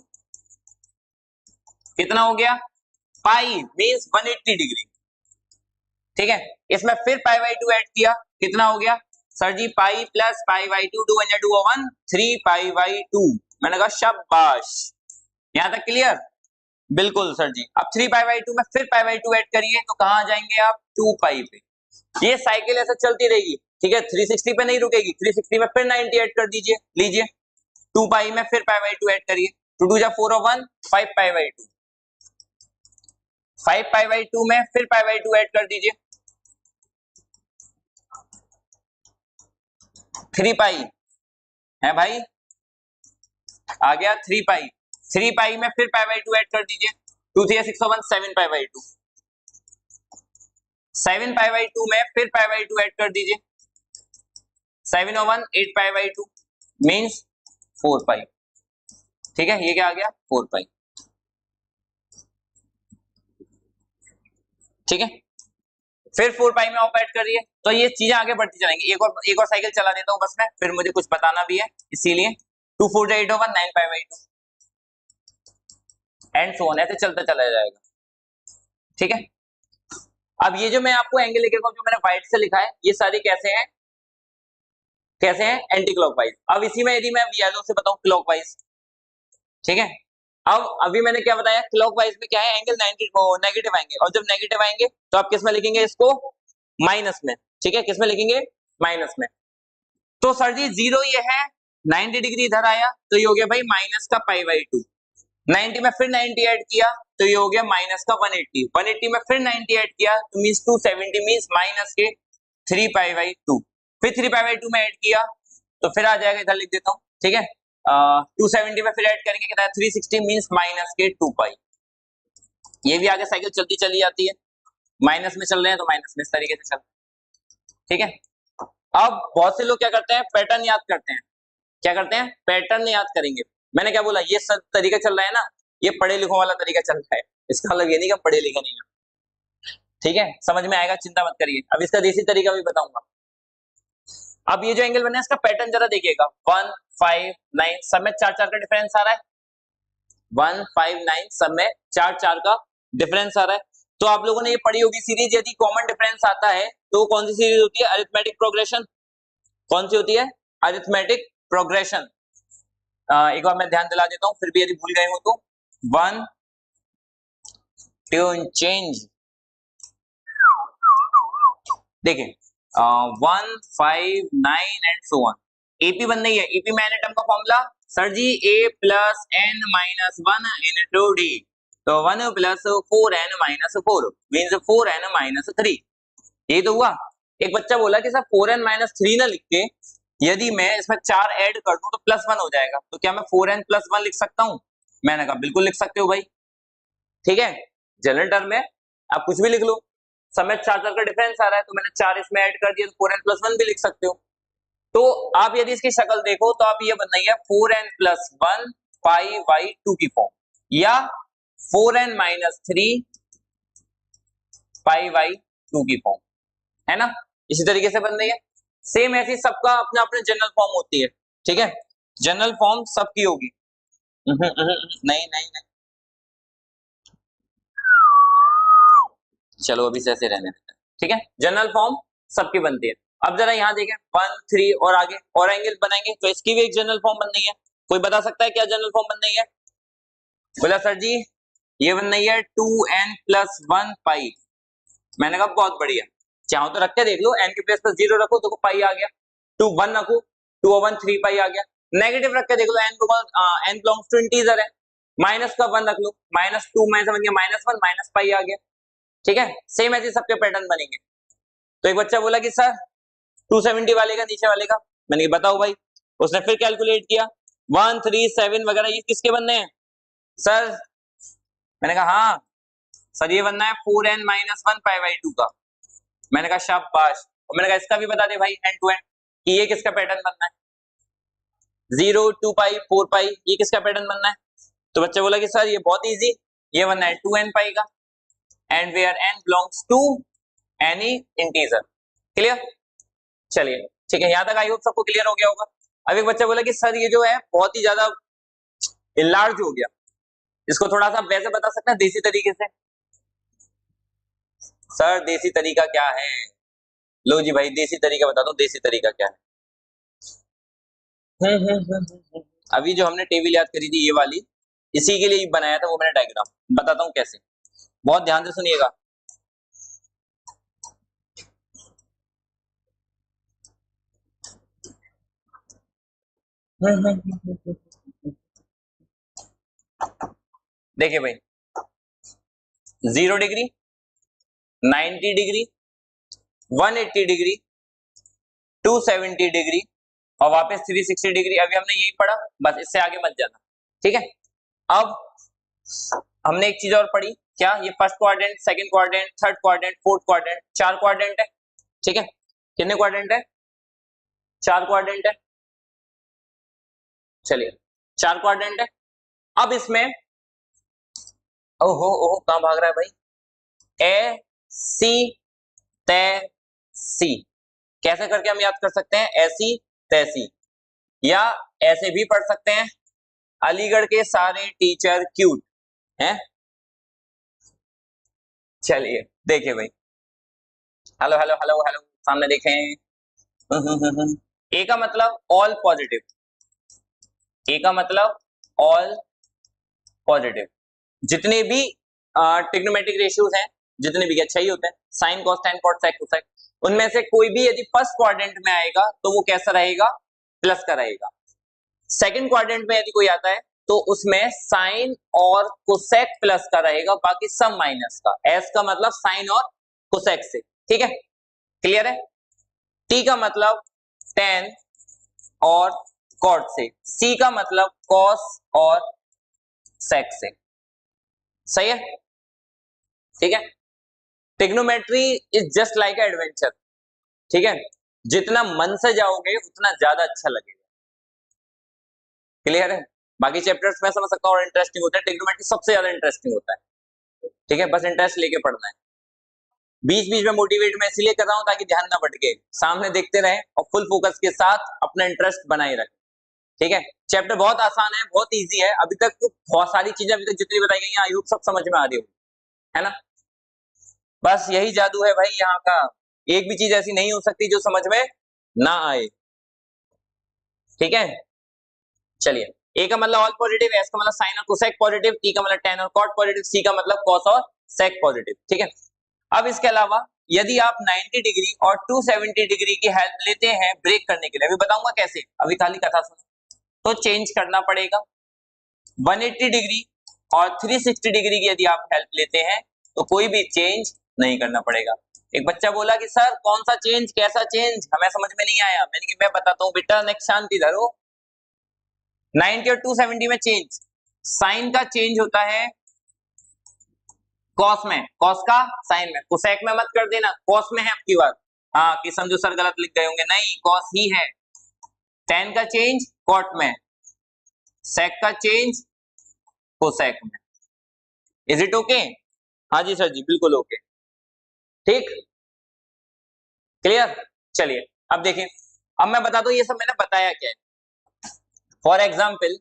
कितना हो गया? पाई मींस 180 डिग्री। ठीक है, इसमें फिर π/2 ऐड किया, कितना हो गया? सर जी पाई प्लस π/2, 2 1 2 1 3 π/2। मैंने कहा शाबाश, यहां तक क्लियर? बिल्कुल सर जी। अब 3 π/2 में फिर π/2 ऐड करिए तो कहां जाएंगे आप? 2 पाई पे। ये साइकिल ऐसे चलती रहेगी, ठीक है, 360 पे नहीं रुकेगी, 360 में फिर 90 ऐड कर दीजिए, लीजिए 2 पाई में फिर π/2 ऐड करिए, 2 2 जा 4 और 1 5 π/2, 5 π/2 में फिर π/2 ऐड कर दीजिए, 3 पाई है भाई, आ गया 3 पाई, 3 पाई में फिर π/2 ऐड कर दीजिए, 2 3 6 1 7 π/2, 7 π/2 में फिर π/2 ऐड कर दीजिए, 7 और 1 8 π/2 मींस 4 पाई। ठीक है, ये क्या आ गया? 4 पाई। ठीक है, फिर 4 पाई में आप ऐड करिए, तो ये चीजें आगे बढ़ती जाएंगी। एक और साइकिल चला देता हूं बस मैं, फिर मुझे कुछ बताना भी है इसीलिए। 2 4 जा 8 over 9 π/2 एंड सो ऑन, ऐसे चलता चला जाएगा। ठीक है, अब ये जो मैं आपको एंगल लिखेगा, जो मैंने व्हाइट से लिखा है, ये सारे कैसे हैं? कैसे हैं? Anti clockwise. अब इसी में यदि मैं येलो से बताऊं क्लॉकवाइज, ठीक है, अब अभी मैंने क्या बताया, क्लॉकवाइज में क्या है? एंगल 90 नेगेटिव आएंगे, और जब नेगेटिव आएंगे तो आप किस में लिखेंगे इसको? माइनस में। ठीक है, किस में लिखेंगे? माइनस में। तो सर जी 0 ये है, 90 डिग्री इधर आया तो ये हो गया भाई माइनस का π/2, 90 में फिर 90 ऐड किया तो ये हो गया माइनस का 180, 180 में फिर 90 ऐड किया तो मींस 270 मींस माइनस के 3 π/2, फिर 3 π/2 में ऐड किया तो फिर आ जाएगा, इधर लिख देता हूं। ठीक है, 270 में फिर ऐड करेंगे कितना है 360 मींस माइनस के 2 पाई। ये भी आगे साइकिल चलती चली जाती है, माइनस में चल रहे हैं तो माइनस में इस तरीके से चल, ठीक है। अब बहुत से लोग क्या करते हैं, पैटर्न याद करते हैं। क्या करते हैं, पैटर्न याद करेंगे। मैंने क्या बोला, ये सब तरीका चल रहा है ना, ये पढ़े लिखों वाला तरीका चल रहा है। इसका मतलब ये नहीं कि पढ़े लिखे नहीं है, ठीक है, समझ में आएगा, चिंता मत करिए। अब इसका देसी तरीका भी बताऊंगा। अब ये जो एंगल बना है इसका पैटर्न जरा देखिएगा, 1 5 9 सब में 4 4 का डिफरेंस आ रहा है, 1 5 9 सब में 4 4 का डिफरेंस आ रहा है। तो आप लोगों ने ये पढ़ी होगी सीरीज, यदि कॉमन डिफरेंस आता है तो कौन सी सीरीज होती है, अरिथमेटिक प्रोग्रेशन। कौन सी होती है, अरिथमेटिक प्रोग्रेशन। एक बार मैं ध्यान दिला देता हूं, फिर भी यदि भूल गए हो तो 1 2 चेंज, देखिए 1 5 9 एंड सो ऑन। एपी बन रही है, एपी में एन एटम का formula sir ji a plus n minus 1 into D, तो 1 plus 4n minus 4 means 4n minus 3। यही तो हुआ। एक बच्चा बोला कि सर 4n माइनस 3 ना लिख के यदि मैं इसमें 4 ऐड कर दूं तो प्लस 1 हो जाएगा, तो क्या मैं 4n प्लस 1 लिख सकता हूं? मैंने कहा बिल्कुल लिख सकते हो भाई, ठीक है। जनरल टर्म में आप कुछ भी लिख लो, समय 4 4 का डिफरेंस आ रहा है तो मैंने 4 इसमें ऐड कर दिया तो 4n प्लस 1 भी लिख सकते हो। तो आप यदि इसकी शक्ल देखो तो आप ये बन रही है 4n प्लस 1 पाई बाई 2 की फॉर्म, या 4n माइनस 3 पाई बाई 2 की फॉर्म, है ना, इसी तरीके से बन रही है। सेम ऐसी सबका अपना अपने जनरल फॉर्म होती है, ठीक है, जनरल फॉर्म सबकी होगी। नहीं नहीं नहीं, चलो अभी से ऐसे रहने देते हैं, ठीक है, जनरल फॉर्म सबकी बनती है। अब जरा यहाँ देखें 1 3 और आगे और एंगल बनाएंगे तो इसकी भी एक जनरल फॉर्म बन रही है। कोई बता सकता है क्या जनरल फॉर्म बन रही है? बोला सर जी ये बन रही है 2n प्लस 1 पाई। मैंने कहा बहुत बढ़िया, चाहो तो रख के देख लो, n के प्लेस पर 0 रखो तो पाई आ गया, 2 1 रखो 2 1 3 पाई आ गया, नेगेटिव रख के देख लो, n बिलोंग्स टू इंटीजर है, माइनस का 1 रख लो, माइनस 2 मैं समझ गया माइनस 1 माइनस पाई आ गया, ठीक है। सेम ऐसे सबके पैटर्न बनेंगे। तो एक बच्चा बोला कि सर 270 वाले का नीचे वाले का, मैंने कहा बताओ भाई, उसने फिर कैलकुलेट किया 1 3 7 वगैरह, ये किसके बनने हैं सर? मैंने कहा हाँ सर ये बनना है 4n माइनस 1 पाई बाई 2 का। मैंने कहा शाबाश, और मैंने कहा इसका भी बता दे भाई एंड टू एंड कि ये किसका पैटर्न बनना है, 0 2 पाई 4 पाई, ये किसका पैटर्न बनना है? तो बच्चा बोला कि सर ये बहुत इजी, ये बनना है 2n पाई का, and where n belongs to any integer. Clear? चलिए ठीक है, यहां तक आई होप सबको क्लियर हो गया होगा। अब एक बच्चा बोला कि सर ये जो है बहुत ही ज्यादा लार्ज हो गया, इसको थोड़ा सा वैसे बता सकते हैं देसी तरीके से? सर देसी तरीका क्या है? लो जी भाई देसी तरीका बता दो, देसी तरीका क्या है? अभी जो हमने टेबल याद करी थी ये वाली, इसी के लिए बनाया था वो मैंने डायग्राम, बताता हूँ कैसे, बहुत ध्यान से सुनिएगा। देखिए भाई 0 डिग्री 90 डिग्री 180 डिग्री 270 डिग्री और वापस 360 डिग्री। अभी हमने यही पढ़ा, बस इससे आगे मत जाना, ठीक है। अब हमने एक चीज और पढ़ी, क्या? ये first quadrant, second quadrant, third quadrant, fourth quadrant, 4 quadrant है, ठीक है। कितने क्वाड्रेंट है? 4 क्वाड्रेंट है। चलिए 4 क्वाड्रेंट है। अब इसमें ओहो ओहो कहां भाग रहा है भाई, ए सी तय सी, कैसे करके हम याद कर सकते हैं? ऐसी तैसी, या ऐसे भी पढ़ सकते हैं, अलीगढ़ के सारे टीचर क्यूट हैं। चलिए देखिए भाई, हेलो हेलो हेलो हेलो, सामने देखें। ए का मतलब ऑल पॉजिटिव, ए का मतलब ऑल पॉजिटिव, जितने भी ट्रिग्नोमेट्रिक रेशियोज हैं, जितने भी अच्छे ही होते हैं, sine cos tan cot sec cosec, उनमें से कोई भी यदि फर्स्ट क्वाड्रेंट में आएगा तो वो कैसा रहेगा? प्लस का रहेगा। सेकंड क्वाड्रेंट में यदि कोई आता है तो उसमें साइन और कोसेक प्लस का रहेगा, बाकी सब माइनस का। एस का मतलब साइन और कोसेक से, ठीक है, क्लियर है। टी का मतलब टेन और कॉट से, सी का मतलब कॉस और सेक से। सही है, ठीक है। Trigonometry is just like adventure, ठीक है। जितना मन से जाओगे उतना ज्यादा अच्छा लगेगा। क्लियर है? बाकी चैप्टर्स में समझ सकता हूँ और इंटरेस्टिंग होता है, ट्रिग्नोमेट्री सबसे ज्यादा इंटरेस्टिंग होता है, ठीक है। बस इंटरेस्ट लेके पढ़ना है। बीच बीच में मोटिवेट मैं इसलिए कर रहा हूं ताकि ध्यान ना भटके, सामने देखते रहें और फुल फोकस के साथ अपना इंटरेस्ट बनाए रखें, ठीक है। चैप्टर बहुत आसान है, बहुत इजी है। अभी तक तो बहुत सारी चीजें अभी तक जितनी बताई गई हैं आई होप सब समझ में आ रही होगी, है ना। बस यही जादू है भाई यहाँ का, एक भी चीज ऐसी नहीं हो सकती जो समझ में ना आए, ठीक है। चलिए, ए का मतलब ऑल पॉजिटिव, एस का मतलब साइन और कोसेक पॉजिटिव, टी का मतलब टेन और कॉट पॉजिटिव, सी का मतलब कॉस और सेक पॉजिटिव, ठीक है। अब इसके अलावा यदि आप 90 डिग्री और 270 डिग्री की हेल्प लेते हैं ब्रेक करने के लिए, अभी बताऊंगा कैसे, अभी खाली कथा सुनो, तो चेंज करना पड़ेगा। 180 डिग्री और 360 डिग्री की यदि आप हेल्प लेते हैं तो कोई भी चेंज नहीं करना पड़ेगा। एक बच्चा बोला कि सर कौन सा चेंज, कैसा चेंज, हमें समझ में नहीं आया। मैंने कि मैं बताता हूँ बेटा, नेक्स्ट शांति धरो। 90 और 270 में चेंज, साइन का चेंज होता है कॉस में, कॉस का साइन में, कोसेक में मत कर देना, कॉस में है आपकी बात। हाँ कि समझो सर गलत लिख गए होंगे, नहीं कॉस ही है। टेन का चेंज कॉट में, सेक का चेंज कोसेक में। Is it okay? हाँ जी सर जी, बिल्कुल ओके, ठीक, क्लियर। चलिए अब देखिए, अब मैं बताता हूँ ये सब मैंने बताया क्या है। फॉर एग्जाम्पल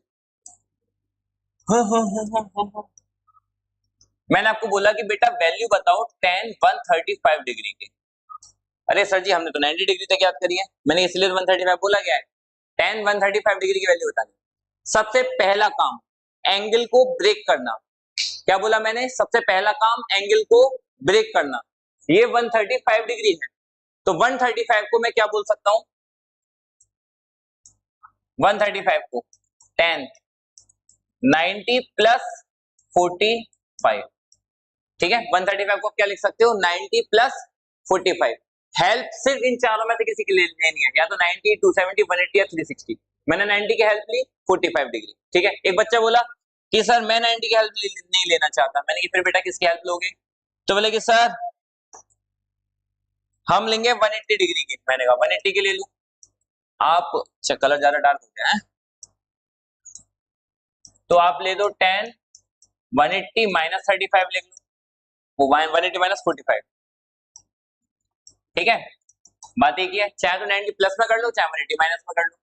मैंने आपको बोला कि बेटा वैल्यू बताओ tan 135 डिग्री की। अरे सर जी हमने तो 90 डिग्री तक याद करी है, मैंने इसलिए 135 बोला गया है। tan 135 डिग्री की वैल्यू बतानी। सबसे पहला काम एंगल को ब्रेक करना। क्या बोला मैंने? सबसे पहला काम एंगल को ब्रेक करना। ये 135 डिग्री है, तो 135 को मैं क्या बोल सकता हूं? 135 को tan 90 प्लस 45, ठीक है। 135 को क्या लिख सकते हो? 90 प्लस 45। हेल्प सिर्फ इन चारों में से किसी की लेनी है, या तो 90, 270, 180 या 360। मैंने 90 की हेल्प ली, 45 डिग्री, ठीक है। एक बच्चा बोला कि सर मैं 90 की हेल्प नहीं लेना चाहता। मैंने कि फिर बेटा किसकी हेल्प लोगे? तो बोले कि सर हम लेंगे 180 डिग्री की। मैंने कहा 180 की ले लूं। आप अच्छा कलर ज्यादा डार्क हो गया है, तो आप ले दो tan 180 माइनस 35 लिख लो, वो 180 माइनस 45, ठीक है। बात एक ही है, चाहे तो 90 प्लस में कर लो, चाहे 180 माइनस में कर लो।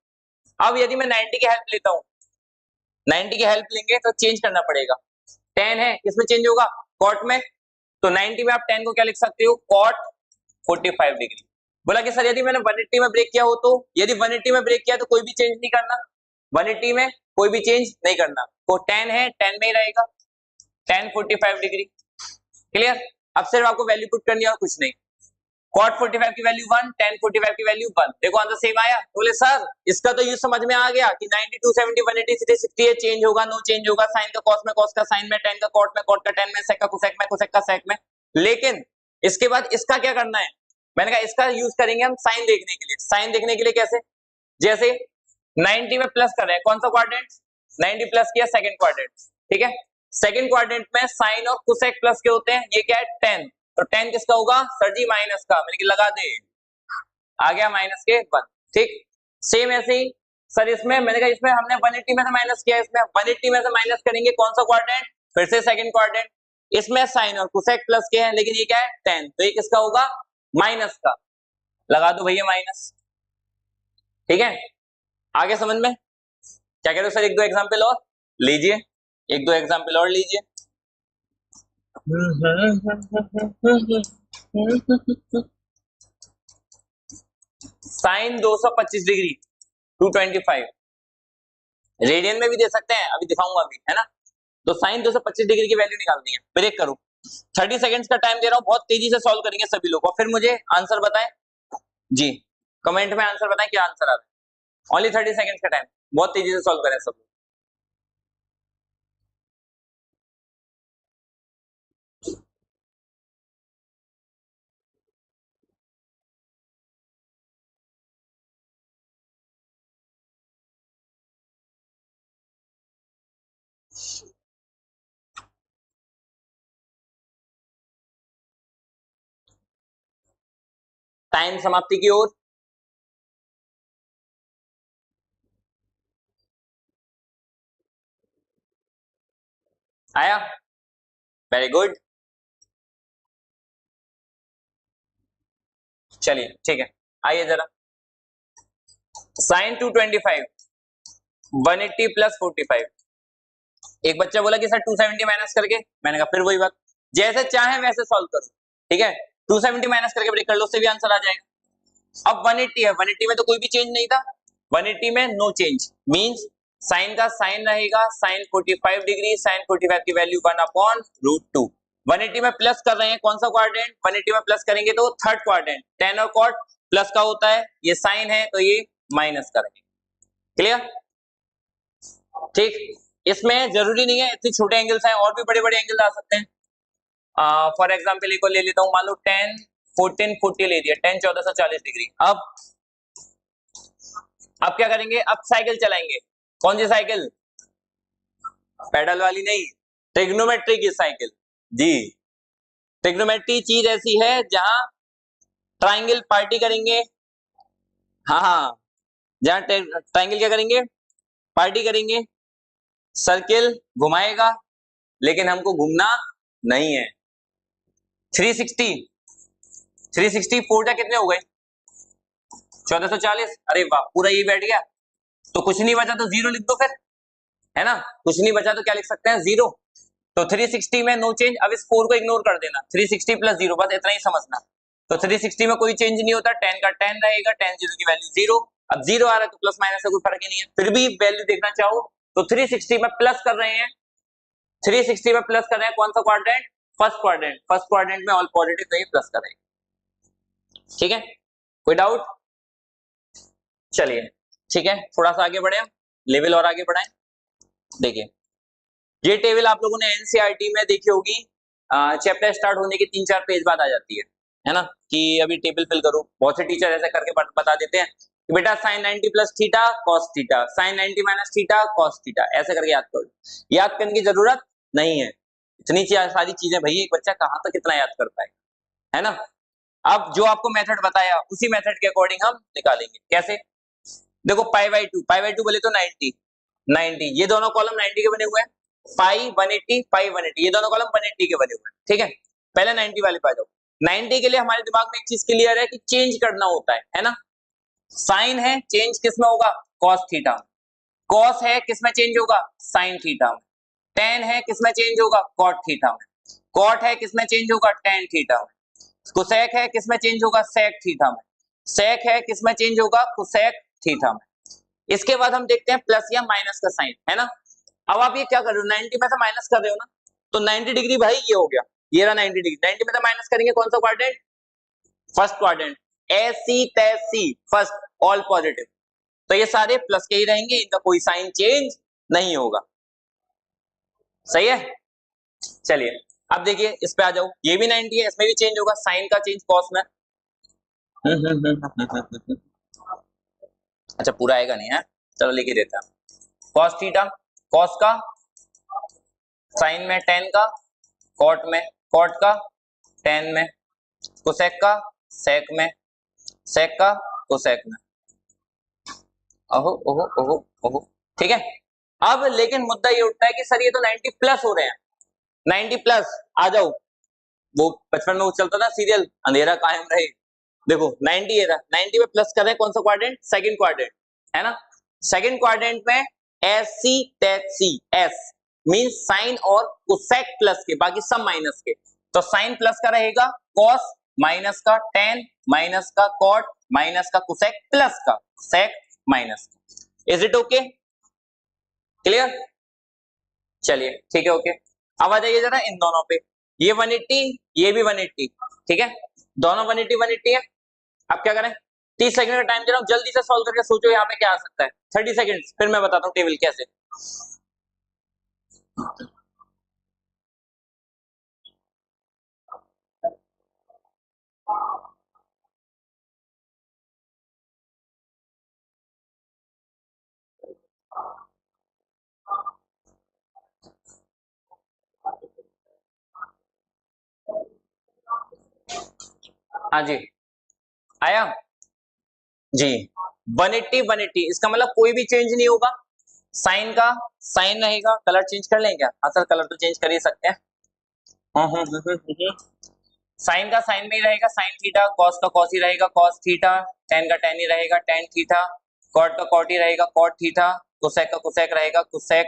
अब यदि मैं 90 की हेल्प लेता हूं, 90 की हेल्प लेंगे तो चेंज करना पड़ेगा। tan है, किसमें चेंज होगा? कॉट में। तो 90 में आप tan को क्या लिख सकते हो? Cot 45 degree. बोला कि सर यदि मैंने 180 में ब्रेक किया हो तो? यदि 180 में ब्रेक किया तो कोई भी चेंज नहीं करना, 180 में कोई भी चेंज नहीं करना, तो tan है tan में ही रहेगा, tan 45 डिग्री, क्लियर। अब सिर्फ आपको वैल्यू पुट करनी है और कुछ नहीं। cot 45 की वैल्यू 1, tan 45 की वैल्यू 1, देखो आंसर सेम आया। बोले सर इसका तो यूज समझ में आ गया कि 90, 270, 180, 360 चेंज होगा, नो चेंज होगा, साइन का कॉस में, कॉस का साइन में, tan का कॉट में, कॉट का tan में, सेक का कोसेक में, कोसेक का सेक में। लेकिन इसके बाद इसका क्या करना है? मैंने कहा इसका यूज करेंगे हम साइन देखने के लिए। साइन देखने के लिए कैसे? जैसे 90 में प्लस कर रहे हैं, कौन सा क्वाड्रेंट? 90 प्लस किया सेकंड क्वाड्रेंट, ठीक है। सेकंड क्वाड्रेंट में साइन और कोसेक प्लस के होते हैं, ये क्या है? tan। तो tan किसका होगा? सर जी माइनस का। मैंने कि लगा दे, आ गया माइनस के 1, ठीक। सेम ऐसे ही सर इसमें, मैंने कहा इसमें हमने 180 में से माइनस किया, इसमें 180 में से माइनस करेंगे, कौन सा क्वाड्रेंट? फिर से सेकंड क्वाड्रेंट। इसमें साइन और कोसेक प्लस के हैं, लेकिन ये क्या है? tan, तो ये किसका होगा? माइनस का। लगा दो भैया माइनस, ठीक है। आगे समझ में? क्या कह रहे हो सर? एक दो एग्जांपल और लीजिए, एक दो एग्जांपल और लीजिए। साइन 225 डिग्री 225, रेडियन में भी दे सकते हैं, अभी दिखाऊंगा अभी, है ना। तो साइन 225 डिग्री की वैल्यू निकालनी है। ब्रेक करो, 30 सेकंड्स का टाइम दे रहा हूं, बहुत तेजी से सॉल्व करेंगे सभी लोग, और फिर मुझे आंसर बताएं जी, कमेंट में आंसर बताएं क्या आंसर आ रहा है। ओनली 30 सेकंड्स का टाइम, बहुत तेजी से सॉल्व करें सब। टाइम समाप्ति की ओर। आया, वेरी गुड। चलिए ठीक है, आइए जरा। Sine 225 180 plus 45। एक बच्चा बोला कि सर 270 माइनस करके, मैंने कहा फिर वही बात, जैसे चाहे वैसे सॉल्व करो, ठीक है। 270 माइनस करके ब्रेक कर लो, उससे भी आंसर आ जाएगा। अब 180 है, 180 में तो कोई भी चेंज नहीं था, 180 में नो चेंज, मींस साइन का साइन रहेगा, साइन 45 डिग्री, साइन 45 की वैल्यू 1 अपॉन रूट 2। 180 में प्लस कर रहे हैं, कौन सा क्वाड्रेंट, 180 में प्लस करेंगे तो थर्ड क्वाड्रेंट, tan और cot प्लस का होता है, ये साइन है तो ये माइनस करेंगे। क्लियर, ठीक। इसमें जरूरी नहीं है इतने छोटे एंगल्स हैं, और भी बड़े बड़े एंगल आ सकते हैं। फॉर एग्जाम्पल एक को ले लेता हूं, मान लो 10 14 40 ले दिया, 10 1440 डिग्री। अब क्या करेंगे, अब साइकिल चलाएंगे। कौन सी साइकिल, पेडल वाली नहीं, ट्रिग्नोमेट्री की साइकिल जी। ट्रिग्नोमेट्री चीज ऐसी है जहां ट्राइंगल पार्टी करेंगे, हाँ हाँ, जहां ट्राइंगल क्या करेंगे, पार्टी करेंगे, सर्किल घुमाएगा, लेकिन हमको घूमना नहीं है। 360 360 4 कितने हो गए, 1440। अरे वाह, पूरा ये बैठ गया, तो कुछ नहीं बचा तो जीरो लिख दो फिर, है ना, कुछ नहीं बचा तो क्या लिख सकते हैं, जीरो। तो 360 में नो चेंज, अब इस 4 को इग्नोर कर देना, 360 प्लस जीरो, बस इतना ही समझना। तो 360 में कोई चेंज नहीं होता, 10 का 10 रहेगा, 10 जीरो की वैल्यू जीरो। अब जीरो आ रहा है तो प्लस माइनस से कोई फर्क ही नहीं है, फिर भी वैल्यू देखना चाहो तो 360 में प्लस कर रहे हैं, 360 में प्लस कर रहे हैं, कौन सा quadrant, first quadrant, first quadrant में ऑल पॉजिटिव, तो ये प्लस कर रहे हैं। ठीक है, कोई डाउट, चलिए ठीक है, थोड़ा सा आगे बढ़े, लेवल और आगे बढ़ाएं। देखिए ये टेबल आप लोगों ने एनसीईआरटी में देखी होगी, चैप्टर स्टार्ट होने के 3-4 पेज बाद आ जाती है ना, कि अभी टेबल फिल करो। बहुत से टीचर ऐसा करके बता देते हैं कि बेटा sine 90 plus theta cos theta, sine 90 minus theta cos theta, ऐसे करके याद करो। याद करने की जरूरत नहीं है, इतनी सारी चीजें भैया एक बच्चा कहां तक कितना याद कर पाए, है ना। अब जो आपको मेथड बताया उसी मेथड के अकॉर्डिंग हम निकालेंगे। कैसे, देखो पाई बाई टू बोले तो 90 90, ये दोनों कॉलम 90 के बने हुए हैं, पाई 180 पाई 180, ये दोनों कॉलम 180 के बने हुए हैं। ठीक है, पहले 90 वाले पे आ जाओ। 90 के लिए हमारे दिमाग में एक चीज क्लियर है कि चेंज करना होता है ना। साइन है, चेंज किस में होगा, कॉस थीटा में। कॉस है, किस में चेंज होगा, साइन थीटा में। टेन है, किस में चेंज होगा, कॉट थीटा में। कॉट है, किस में चेंज होगा, टेन थीटा में। कोसेक है, किस में चेंज होगा, सेक थीटा में। सेक है, किस में चेंज होगा, कोसेक थीटा में। इसके बाद हम देखते हैं प्लस या माइनस का साइन, है ना। अब आप ये क्या कर रहे हो, 90 में से माइनस कर रहे हो ना, तो 90 डिग्री भाई ये हो गया, ये रहा 90 डिग्री, 90 में से माइनस करेंगे कौन सा क्वाड्रेंट, फर्स्ट क्वाड्रेंट, ऐसी तैसी फर्स्ट ऑल पॉजिटिव, तो ये सारे प्लस के ही रहेंगे, इनका कोई साइन चेंज नहीं होगा। सही है, चलिए अब देखिए इस पे आ जाओ, ये भी 90 है, इसमें भी चेंज होगा, साइन का चेंज कॉस में। अच्छा पूरा आएगा नहीं है, चलो लिख ही देता है। कॉस थीटा, कॉस का, साइन में टेन का, कॉट में कॉट का, टेन में, कोसेक का, सेक में, सेक का, कोसेक में। ओहो ओहो ओहो ओहो, ठीक है। अब लेकिन मुद्दा ये उठता है कि सर ये तो 90 प्लस हो रहे हैं, 90 प्लस आ जाओ, वो बचपन में वो चलता था सीरियल अंधेरा कायम रहे, देखो 90 है, 90 में प्लस कर रहे हैं, कौन सा क्वाड्रेंट, सेकंड क्वाड्रेंट, है ना। सेकंड क्वाड्रेंट में एस सी टेक सी, एस मीन साइन और कोसेक प्लस के, बाकी सब माइनस के, तो साइन प्लस का रहेगा, कॉस माइनस का, टेन माइनस का, कॉट माइनस का, कोसेक प्लस का, सेक माइनस का। इज इट ओके, क्लियर, चलिए ठीक है ओके। अब आ जाइए जरा इन दोनों पे, ये 180 ये भी 180, ठीक है, दोनों 180 180 है। अब क्या करें, 30 सेकंड का टाइम दे रहा हूं, जल्दी से सॉल्व करके सोचो यहाँ पे क्या आ सकता है, 30 सेकंड, फिर मैं बताता हूँ टेबल कैसे। हाँ जी, आया जी। 180 180 इसका मतलब कोई भी चेंज नहीं होगा। साइन का साइन रहेगा, कलर चेंज कर लें क्या? हाँ सर कलर तो चेंज कर ही सकते हैं। साइन का साइन में ही रहेगा साइन थीटा, कॉस का कॉस ही रहेगा कॉस थीटा, टेन का टेन ही रहेगा टेन थीटा, कॉट का कॉट ही रहेगा कॉट थीटा, कोसेक का कोसेक रहेगा कोसेक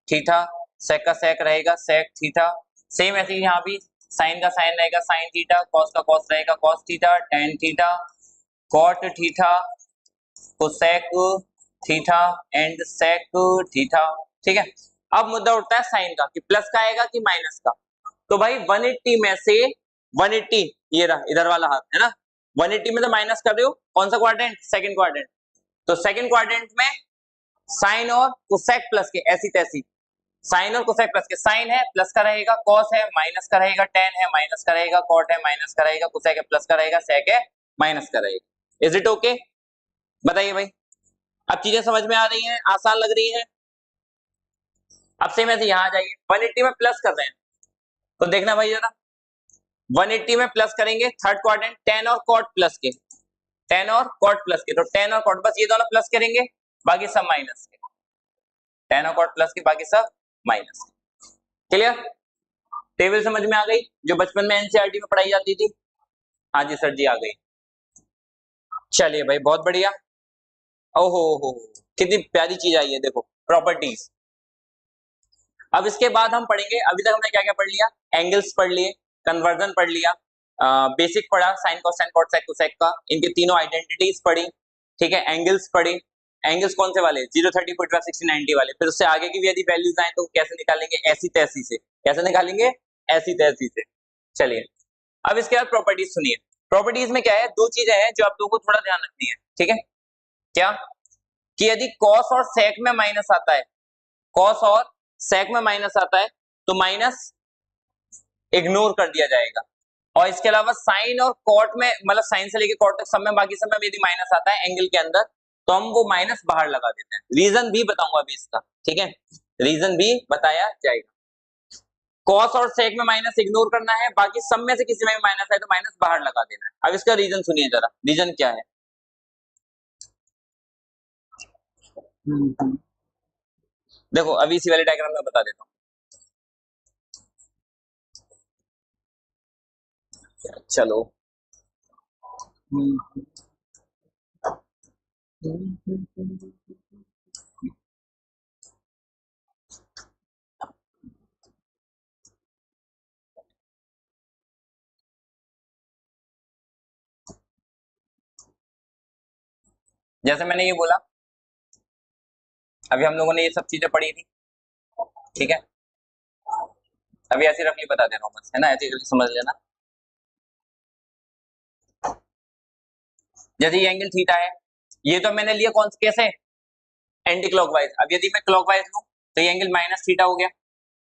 थीटा, सेक का सेक रहेगा सेक थीटा। सेम ऐसे ही यहाँ भी साइन का साइन रहेगा साइन थीटा, कॉस का कॉस रहेगा cos theta, tan theta, cot theta, cosec theta and sec theta. ठीक है, अब मुद्दा उठता है साइन का कि प्लस का आएगा कि माइनस का। तो भाई 180 में से 180 ये रहा इधर वाला हाथ है ना, 180 में तो माइनस कर रहे हो, कौन सा क्वाड्रेंट? Second quadrant. तो सेकंड क्वाड्रेंट में साइन और कोसेक प्लस के ऐसी तैसी, साइन और कोसेक प्लस के, साइन है प्लस का रहेगा, कॉस है माइनस का रहेगा, टेन है माइनस का रहेगा, कॉट है माइनस का रहेगा, कोसेक है प्लस का रहेगा, सेक है माइनस का रहेगा। Is it okay? बताइए भाई, अब चीजें समझ में आ रही हैं, आसान लग रही है? अब सेम ऐसे यहां आ जाइए, 180 में प्लस कर रहे हैं तो देखना भाई जरा, 180 में प्लस करेंगे थर्ड क्वाड्रेंट, टेन और कॉट प्लस के, टेन और कॉट प्लस के, तो टेन और कॉट बस ये दोनों प्लस करेंगे, बाकी सब माइनस के, टेन और कॉट प्लस के बाकी सब माइनस के। क्लियर? टेबल समझ में आ गई जो बचपन में एनसीईआरटी में पढ़ाई जाती थी? हाँ जी सर जी आ गई। चलिए भाई बहुत बढ़िया। ओहो हो कितनी प्यारी चीज आई है, देखो प्रॉपर्टीज। अब इसके बाद हम पढ़ेंगे, अभी तक हमने क्या क्या पढ़ लिया? एंगल्स पढ़ लिए, कन्वर्जन पढ़ लिया, बेसिक पढ़ा sine cosine cot sec cosec का, इनके तीनों आइडेंटिटीज पढ़ी। ठीक है, एंगल्स पढ़ी। एंगल्स कौन से वाले? 0 30 45 60 90 वाले। फिर उससे आगे की भी यदि वैल्यूज आए तो कैसे निकालेंगे? ऐसी तैसी से। कैसे निकालेंगे? ऐसी तैसी से। चलिए अब इसके बाद प्रॉपर्टीज सुनिए। प्रॉपर्टीज में क्या है, दो चीजें हैं जो आप लोगों को थोड़ा ध्यान रखनी है। ठीक है, क्या कि यदि कॉस और सेक में माइनस आता है, कॉस और सेक में माइनस आता है तो माइनस इग्नोर कर दिया जाएगा। और इसके अलावा साइन और कॉट में, मतलब साइन से लेके कॉट तक सब में, बाकी सब में यदि माइनस आता है एंगल के अंदर तो हम वो माइनस बाहर लगा देते हैं। रीजन भी बताऊंगा अभी इसका। ठीक है, रीजन भी बताया जाएगा। कॉस और सेक में माइनस इग्नोर करना है, बाकी सब में से किसी में भी माइनस है तो माइनस बाहर लगा देना है। अब इसका रीजन सुनिए जरा, रीजन क्या है? देखो अभी इसी वाले डायग्राम में बता देता हूँ। चलो जैसे मैंने ये बोला, अभी हम लोगों ने ये सब चीजें पढ़ी थी। ठीक है, अभी ऐसी रफली बता दे रहा हूँ बस, है ना, ऐसी रफली समझ लेना। जैसे ये एंगल थीटा है, ये तो मैंने लिया कौन से कैसे? Anti clockwise. अब यदि मैं क्लॉकवाइज लूं तो ये एंगल माइनस थीटा हो गया,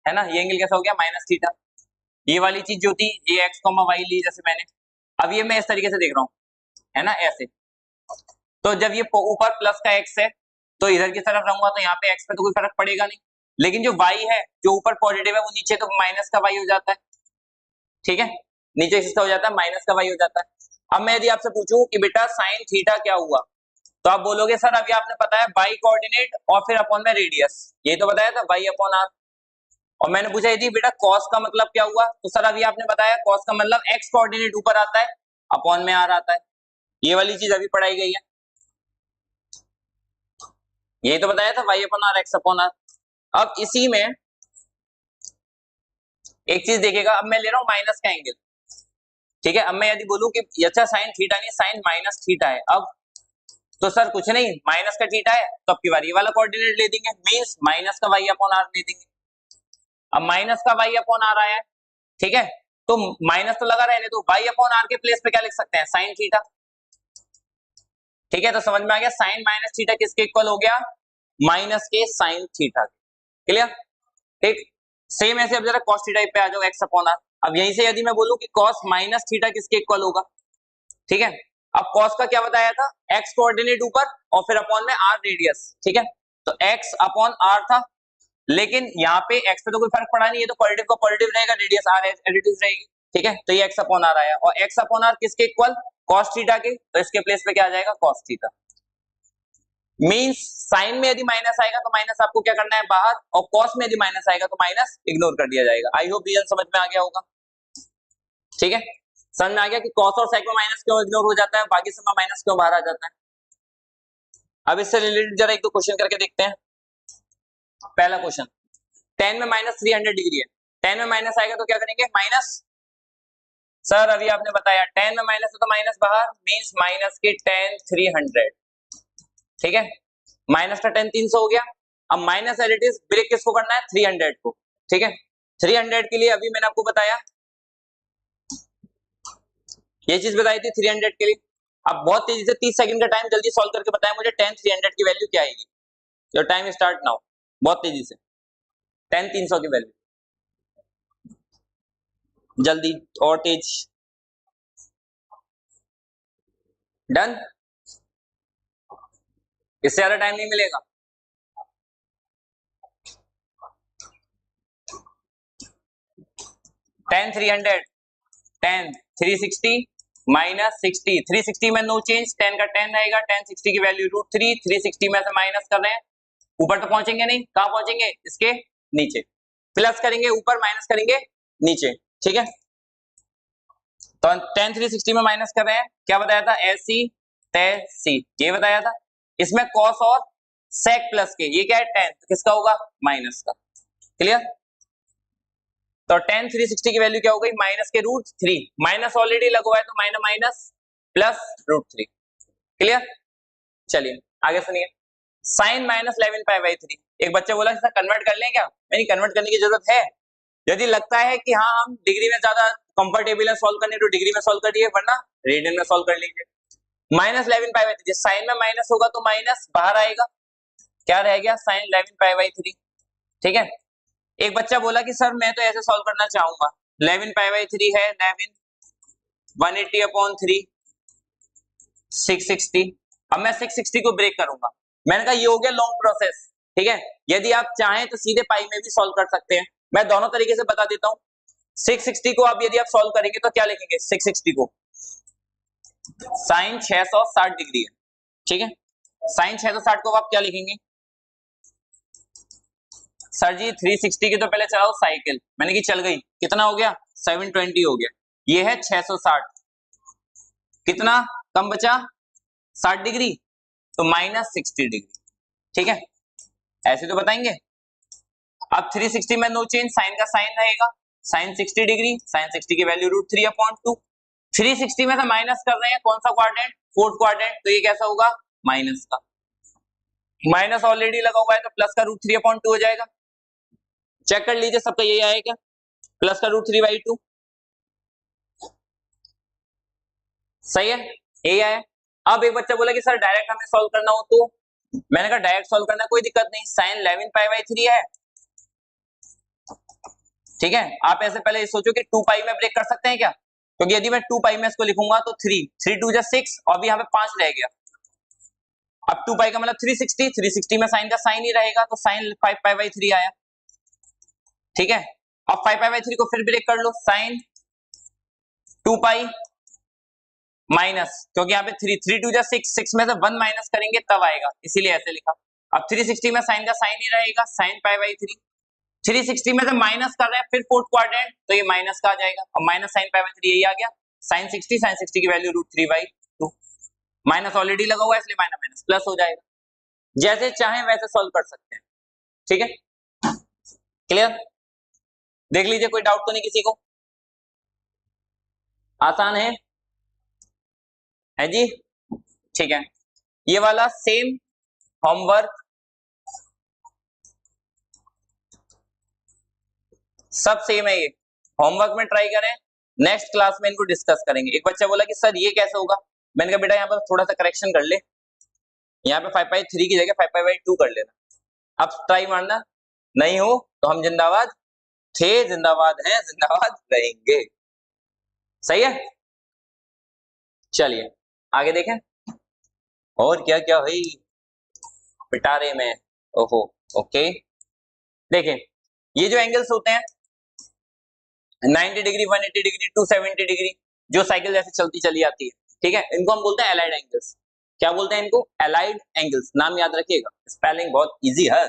है ना, ये एंगल कैसा हो गया? Minus theta. ये वाली चीज जो थी ये एक्स कॉमा वाई ली जैसे मैंने, अब ये मैं इस तरीके से देख रहा हूँ, है ना, ऐसे। तो जब ये ऊपर प्लस का एक्स है तो इधर की तरफ रहूंगा तो यहाँ पे एक्स पे तो कोई फर्क पड़ेगा नहीं, लेकिन जो वाई है जो ऊपर पॉजिटिव है वो नीचे तो माइनस का वाई हो जाता है। ठीक है, नीचे किसका हो जाता है? माइनस का वाई हो जाता है। अब मैं यदि आपसे पूछूं कि बेटा साइन थीटा क्या हुआ, तो आप बोलोगे सर अभी आपने बताया बाई कोऑर्डिनेट और फिर अपॉन में रेडियस, ये तो बताया था वाई अपॉन आर। और मैंने पूछा यदि बेटा कॉस का मतलब क्या हुआ, तो सर अभी आपने बताया कॉस का मतलब एक्स कोऑर्डिनेट ऊपर आता है अपॉन में आर आता है। ये वाली चीज अभी पढ़ाई गई है, यही तो बताया था Y upon R X upon R. अब इसी में एक चीज देखिएगा, अब मैं ले रहा हूं माइनस का एंगल। ठीक है, अब मैं यदि बोलूं कि अच्छा साइन थीटा नहीं साइन माइनस थीटा है, अब तो सर कुछ नहीं, माइनस का थीटा है तो अब की बार ये वाला कोऑर्डिनेट ले देंगे, मींस माइनस का वाई अपॉन आर ले देंगे। अब माइनस का वाई अपॉन आर आया है, ठीक है, तो माइनस तो लगा रहने दो, वाई अपॉन आर के प्लेस पे क्या लिख सकते हैं? Sine theta. ठीक है, तो समझ में आ गया साइन माइनस थीटा किसके इक्वल हो गया? माइनस के साइन थीटा। क्लियर? ठीक, सेम ऐसे अब जरा कॉस थीटा पे आ जाओ, एक्स अपॉन आर। अब यहीं से यदि मैं बोलूं कि कॉस माइनस थीटा किसके इक्वल होगा, ठीक है, अब कॉस का क्या बताया था? एक्स कोऑर्डिनेट ऊपर और फिर अपॉन में आर रेडियस। ठीक है, तो एक्स अपॉन आर था, लेकिन यहाँ पे एक्स पे तो कोई फर्क पड़ा नहीं, ये तो पॉजिटिव का पॉजिटिव रहेगा, रेडियस आर एडिटिव रहेगी। ठीक है, तो ये एक्स अपॉन आर आया, और एक्स अपॉन आर किसके इक्वल? कॉस थीटा के, तो इसके प्लेस पे क्या आ जाएगा कॉस थीटा। मींस साइन में यदि माइनस आएगा तो माइनस आपको क्या करना है बाहर, और कॉस में यदि माइनस आएगा तो माइनस इग्नोर कर दिया जाएगा। आई होप रीजन समझ में आ गया होगा। ठीक है, समझ में आ गया कि कॉस और सेक में माइनस क्यों इग्नोर हो जाता है, बाकी सब में माइनस क्यों बाहर आ जाता है। अब इससे रिलेटेड जरा एक दो क्वेश्चन करके देखते हैं। पहला क्वेश्चन, tan में माइनस 300 डिग्री है, tan में माइनस आएगा तो क्या करेंगे माइनस। सर अभी आपने बताया tan में माइनस है तो माइनस बाहर, मींस माइनस के tan 300। ठीक है, माइनस का tan 300 हो गया। अब minus as it is break किसको करना है 300 को। ठीक है, 300 के लिए अभी मैंने आपको बताया, ये चीज बताई थी 300 के लिए। अब बहुत तेजी से 30 सेकंड का टाइम जल्दी सॉल्व करके बताया मुझे tan 300 की वैल्यू क्या आएगी। योर टाइम स्टार्ट नाउ, बहुत तेजी से tan 300 की वैल्यू, जल्दी और तेज। डन, इससे ज्यादा टाइम नहीं मिलेगा। tan 300, tan 360 माइनस 60, 360 में नो चेंज, tan का tan रहेगा, tan 60 की वैल्यू √3, 360 में से माइनस कर रहे हैं, ऊपर तो पहुंचेंगे नहीं, कहां पहुंचेंगे इसके नीचे, प्लस करेंगे ऊपर माइनस करेंगे नीचे। ठीक है, तो tan 360 में माइनस कर रहे हैं, क्या बताया था ऐसी तैसी, ये बताया था। इसमें cos और sec प्लस के, ये क्या है tan, तो किसका होगा माइनस का। क्लियर, तो tan 360 की वैल्यू क्या हो गई माइनस के √3, माइनस ऑलरेडी लगा हुआ है तो माइनस माइनस प्लस √3। क्लियर, चलिए आगे सुनिए, साइन माइनस 11π/3। एक बच्चे बोला सर कन्वर्ट कर लें क्या, नहीं कन्वर्ट करने की जरूरत है। यदि लगता है कि हाँ हम डिग्री में ज्यादा कंफर्टेबल है सॉल्व करने तो डिग्री में सॉल्व करिए, वरना रेडियन में सॉल्व कर लीजिए। माइनस 11π/3, साइन में माइनस होगा तो माइनस बाहर आएगा, क्या रह गया साइन 11π/3। ठीक है, एक बच्चा बोला कि सर मैं तो ऐसे सॉल्व करना चाहूंगा, 11π/3 है 11 180/3 660। अब मैं 660 को ब्रेक करूंगा, मैंने कहा ये हो गया लॉन्ग प्रोसेस। ठीक है, यदि आप चाहें तो सीधे पाई में भी सॉल्व कर सकते हैं, मैं दोनों तरीके से बता देता हूं। 660 को आप यदि आप सॉल्व करेंगे तो क्या लिखेंगे, 660 को साइन 660 डिग्री है। ठीक है, साइन 660 को आप क्या लिखेंगे, सर जी 360 की तो पहले चलाओ साइकिल, मैंने की चल गई, कितना हो गया 720 हो गया, ये है 660, कितना कम बचा 60 डिग्री, तो माइनस 60 डिग्री। ठीक है, ऐसे तो बताएंगे। अब 360 में नो चेंज, साइन का साइन रहेगा, साइन 60 डिग्री, साइन 60 की वैल्यू √3/2। 360 में से माइनस कर रहे हैं, कौन सा क्वाड्रेंट फोर्थ क्वाड्रेंट, तो ये कैसा होगा माइनस का, माइनस ऑलरेडी लगा हुआ है तो प्लस का √3/2 हो जाएगा। चेक कर लीजिए सबका यही आया क्या, प्लस का √3/2, सही है यही आया। अब एक बच्चा बोला कि सर डायरेक्ट हमें सॉल्व करना हो, तो मैंने कहा डायरेक्ट सॉल्व करना कोई दिक्कत नहीं, साइन 11π/3 है। ठीक है, आप ऐसे पहले ये सोचो कि 2π में ब्रेक कर सकते हैं क्या, क्योंकि यदि मैं 2π में इसको लिखूंगा तो 3 2 6, और भी यहाँ पे 5 रह गया। अब 2π का मतलब 360, 360 में साइन का साइन ही रहेगा तो साइन 5π/3 आया। ठीक है, अब 5π/3 को फिर ब्रेक कर लो, साइन 2π माइनस, क्योंकि यहाँ पे 3 2 6 में से 1 माइनस करेंगे तब आएगा, इसीलिए ऐसे लिखा। अब 360 में साइन का साइन ही रहेगा, साइन π/3, 360 में से माइनस कर रहे हैं फिर फोर्थ क्वाड्रेंट तो ये माइनस का आ जाएगा, और माइनस साइन π/3 यही आ गया, साइन 60 की वैल्यू √3/2, माइनस ऑलरेडी लगा हुआ है इसलिए माइनस माइनस प्लस हो जाएगा। जैसे चाहें वैसे सॉल्व कर सकते हैं। ठीक है, क्लियर, देख लीजिए कोई डाउट तो नहीं किसी को, आसान है जी। ठीक है, ये वाला सेम होमवर्क सब सेम है, ये होमवर्क में ट्राई करें, नेक्स्ट क्लास में इनको डिस्कस करेंगे। एक बच्चा बोला कि सर ये कैसे होगा, मैंने कहा बेटा यहाँ पर थोड़ा सा करेक्शन कर ले, यहाँ पे 5/3 की जगह 5π/2 कर लेना, अब ट्राई मारना, नहीं हो तो हम जिंदाबाद थे, जिंदाबाद हैं, जिंदाबाद रहेंगे। सही है, चलिए आगे देखें और क्या क्या हुई पिटारे में। ओहो, ओके, देखें ये जो एंगल्स होते हैं 90 डिग्री 180 डिग्री 270 डिग्री, जो साइकिल जैसे चलती चली आती है, ठीक है, इनको हम बोलते हैं एलाइड एंगल्स। क्या बोलते हैं इनको? Allied angles. नाम याद रखिएगा, स्पेलिंग बहुत इजी है।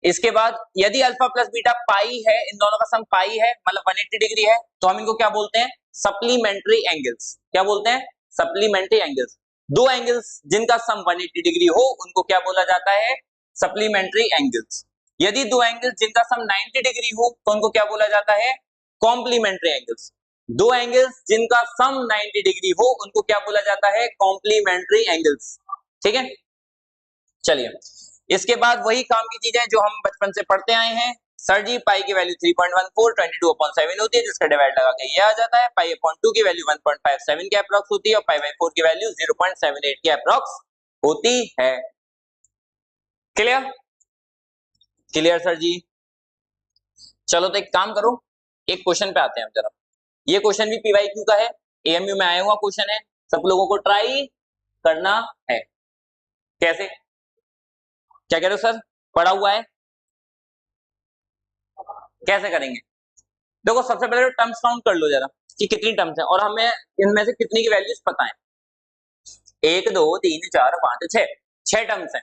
इसके बाद यदि अल्फा प्लस बीटा पाई है, इन दोनों का सम पाई है मतलब 180 डिग्री है, तो हम इनको क्या बोलते हैं? Supplementary angles. क्या बोलते हैं? Supplementary angles. दो एंगल्स जिनका सम 180 डिग्री हो उनको क्या बोला जाता है? Supplementary angles. यदि दो एंगल्स जिनका सम 90 डिग्री हो तो उनको क्या बोला जाता है? Complementary angles. दो एंगल्स जिनका सम 90 डिग्री हो उनको क्या बोला जाता है? Complementary angles. ठीक है, चलिए इसके बाद वही काम की चीजें जो हम बचपन से पढ़ते आए हैं। सर जी पाई की वैल्यू 3.14 22/7 होती है, जिसका डिवाइड लगा के ये आ जाता है। पाई अपॉन 2 की वैल्यू 1.57 के अप्रॉक्स होती है और पाई बाई 4 की वैल्यू 0.78 के अप्रॉक्स होती है। क्लियर? क्लियर सर जी? चलो तो एक काम करो, एक क्वेश्चन पे आते हैं हम जरा। ये क्वेश्चन भी पीवाईक्यू का है, एएमयू में आया हुआ क्वेश्चन है, सब लोगों को ट्राई करना है। कैसे? क्या कह रहे हो सर? पढ़ा हुआ है, कैसे करेंगे? देखो सबसे पहले तो टर्म्स काउंट कर लो जरा कि कितनी टर्म्स हैं और हमें इनमें से कितनी की वैल्यूज पता है। 1 2 3 4 5 6, 6 टर्म्स हैं।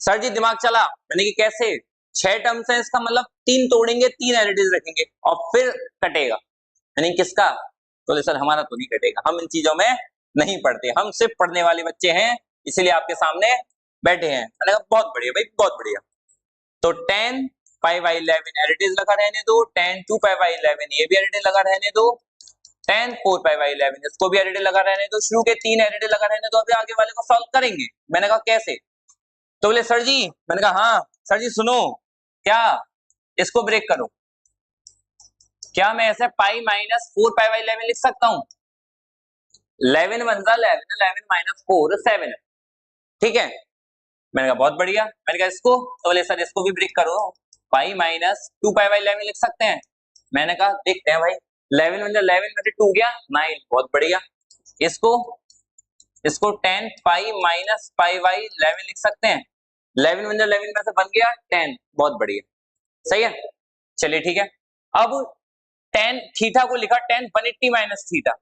सर जी दिमाग चला, मैंने कि कैसे? 6 टर्म्स हैं, इसका मतलब 3 तोड़ेंगे, 3 एडिटिव रखेंगे और फिर कटेगा। यानी किसका? तो सर हमारा तो नहीं कटेगा, हम इन चीजों में नहीं पढ़ते, हम सिर्फ पढ़ने वाले बच्चे हैं, इसीलिए आपके सामने बैठे हैं। मैंने कहा बहुत बढ़िया भाई, बहुत बढ़िया। तो 10 पाई बाई 11 एडिटिव लगा रहने दो, 10 2 पाई बाई 11 ये भी एडिटिव लगा रहने दो, 10 4 पाई बाई 11 इसको भी एडिटिव लगा रहने दो, शुरू के 3 एडिटिव लगा रहने दो, अभी आगे वाले को सॉल्व करेंगे। मैंने कहा कैसे? तो बोले सर जी, मैंने कहा हाँ सर जी सुनो, क्या? इसको ब्रेक करो। क्या मैं ऐसे पाई माइनस 4 पाई बाई 11 लिख सकता हूं? 11 वन जा 11, 11 माइनस 4 7। ठीक है, मैंने कहा बहुत बढ़िया। मैंने कहा इसको, तो बोले सर इसको भी ब्रेक करो, पाई माइनस 2 पाई बाई 11 लिख सकते हैं? मैंने कहा देखते हैं भाई, 11 वन जा 11 में से 2 गया 9, बहुत बढ़िया। इसको 10 पाई माइनस पाई बाई 11 लिख सकते हैं? 11 वन जा 11 में से बन गया 10, बहुत बढ़िया, सही है। चलिए ठीक है, अब tan थीटा को लिखा tan 180 माइनस थीटा।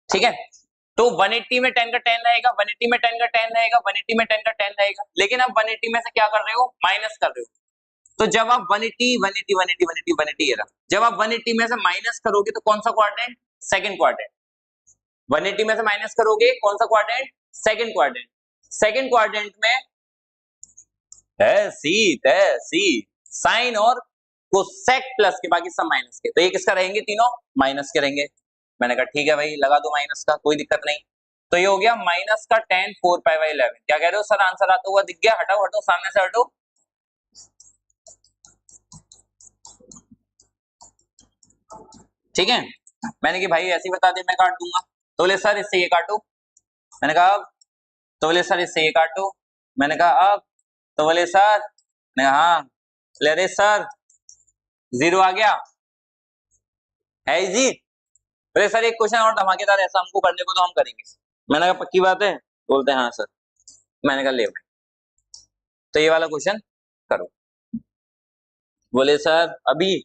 ठीक है, तो 180 में tan का tan रहेगा, 180 में tan का tan रहेगा, 180 में tan का tan रहेगा, लेकिन आप 180 में से क्या कर रहे हो? माइनस कर रहे हो। तो जब आप 180 180 180 180 180 ये रहा, जब आप 180 में से माइनस करोगे तो कौन सा क्वाड्रेंट? Second quadrant. 180 में से माइनस करोगे कौन सा quadrant? Second quadrant. Second quadrant में सी साइन और कोसेक प्लस के, बाकी सब माइनस के, तो ये किसका रहेंगे? तीनों माइनस के रहेंगे। मैंने कहा ठीक है भाई लगा दो माइनस का, कोई दिक्कत नहीं। तो ये हो गया माइनस का tan 4 पाई बाई 11। क्या कह रहे हो सर? आंसर आता हुआ दिख गया? हटाओ हटाओ सामने से हटो। ठीक है, मैंने कि भाई ऐसे ही बता दे मैं काट दूंगा, तो बोले सर इससे ये काटो। मैंने कहा अब, तो बोले सर इससे ये काटो। मैंने कहा अब, तो बोले सर, मैंने कहा हाँ, बोले अरे सर 0 आ गया है जी। बोले सर एक क्वेश्चन और धमाकेदार ऐसा हमको करने को तो हम करेंगे। मैंने कहा पक्की बात है? बोलते हैं हाँ सर। मैंने कहा ले भाई, तो ये वाला क्वेश्चन करो। बोले सर अभी?